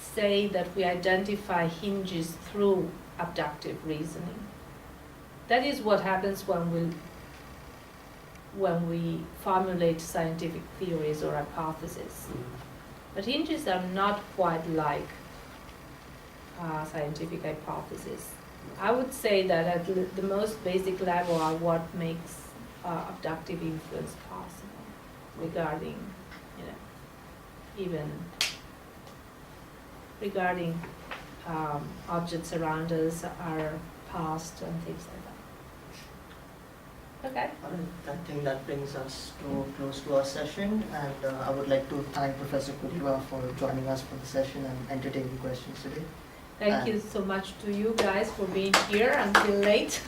say that we identify hinges through abductive reasoning. That is what happens when we formulate scientific theories or hypotheses. But hinges are not quite like scientific hypotheses. I would say that at the most basic level are what makes abductive influence possible regarding, even regarding objects around us, our past and things like that. Okay.
I think that brings us close to our session, and I would like to thank Professor Coliva for joining us for the session and entertaining questions today.
Thank you so much to you guys for being here until late.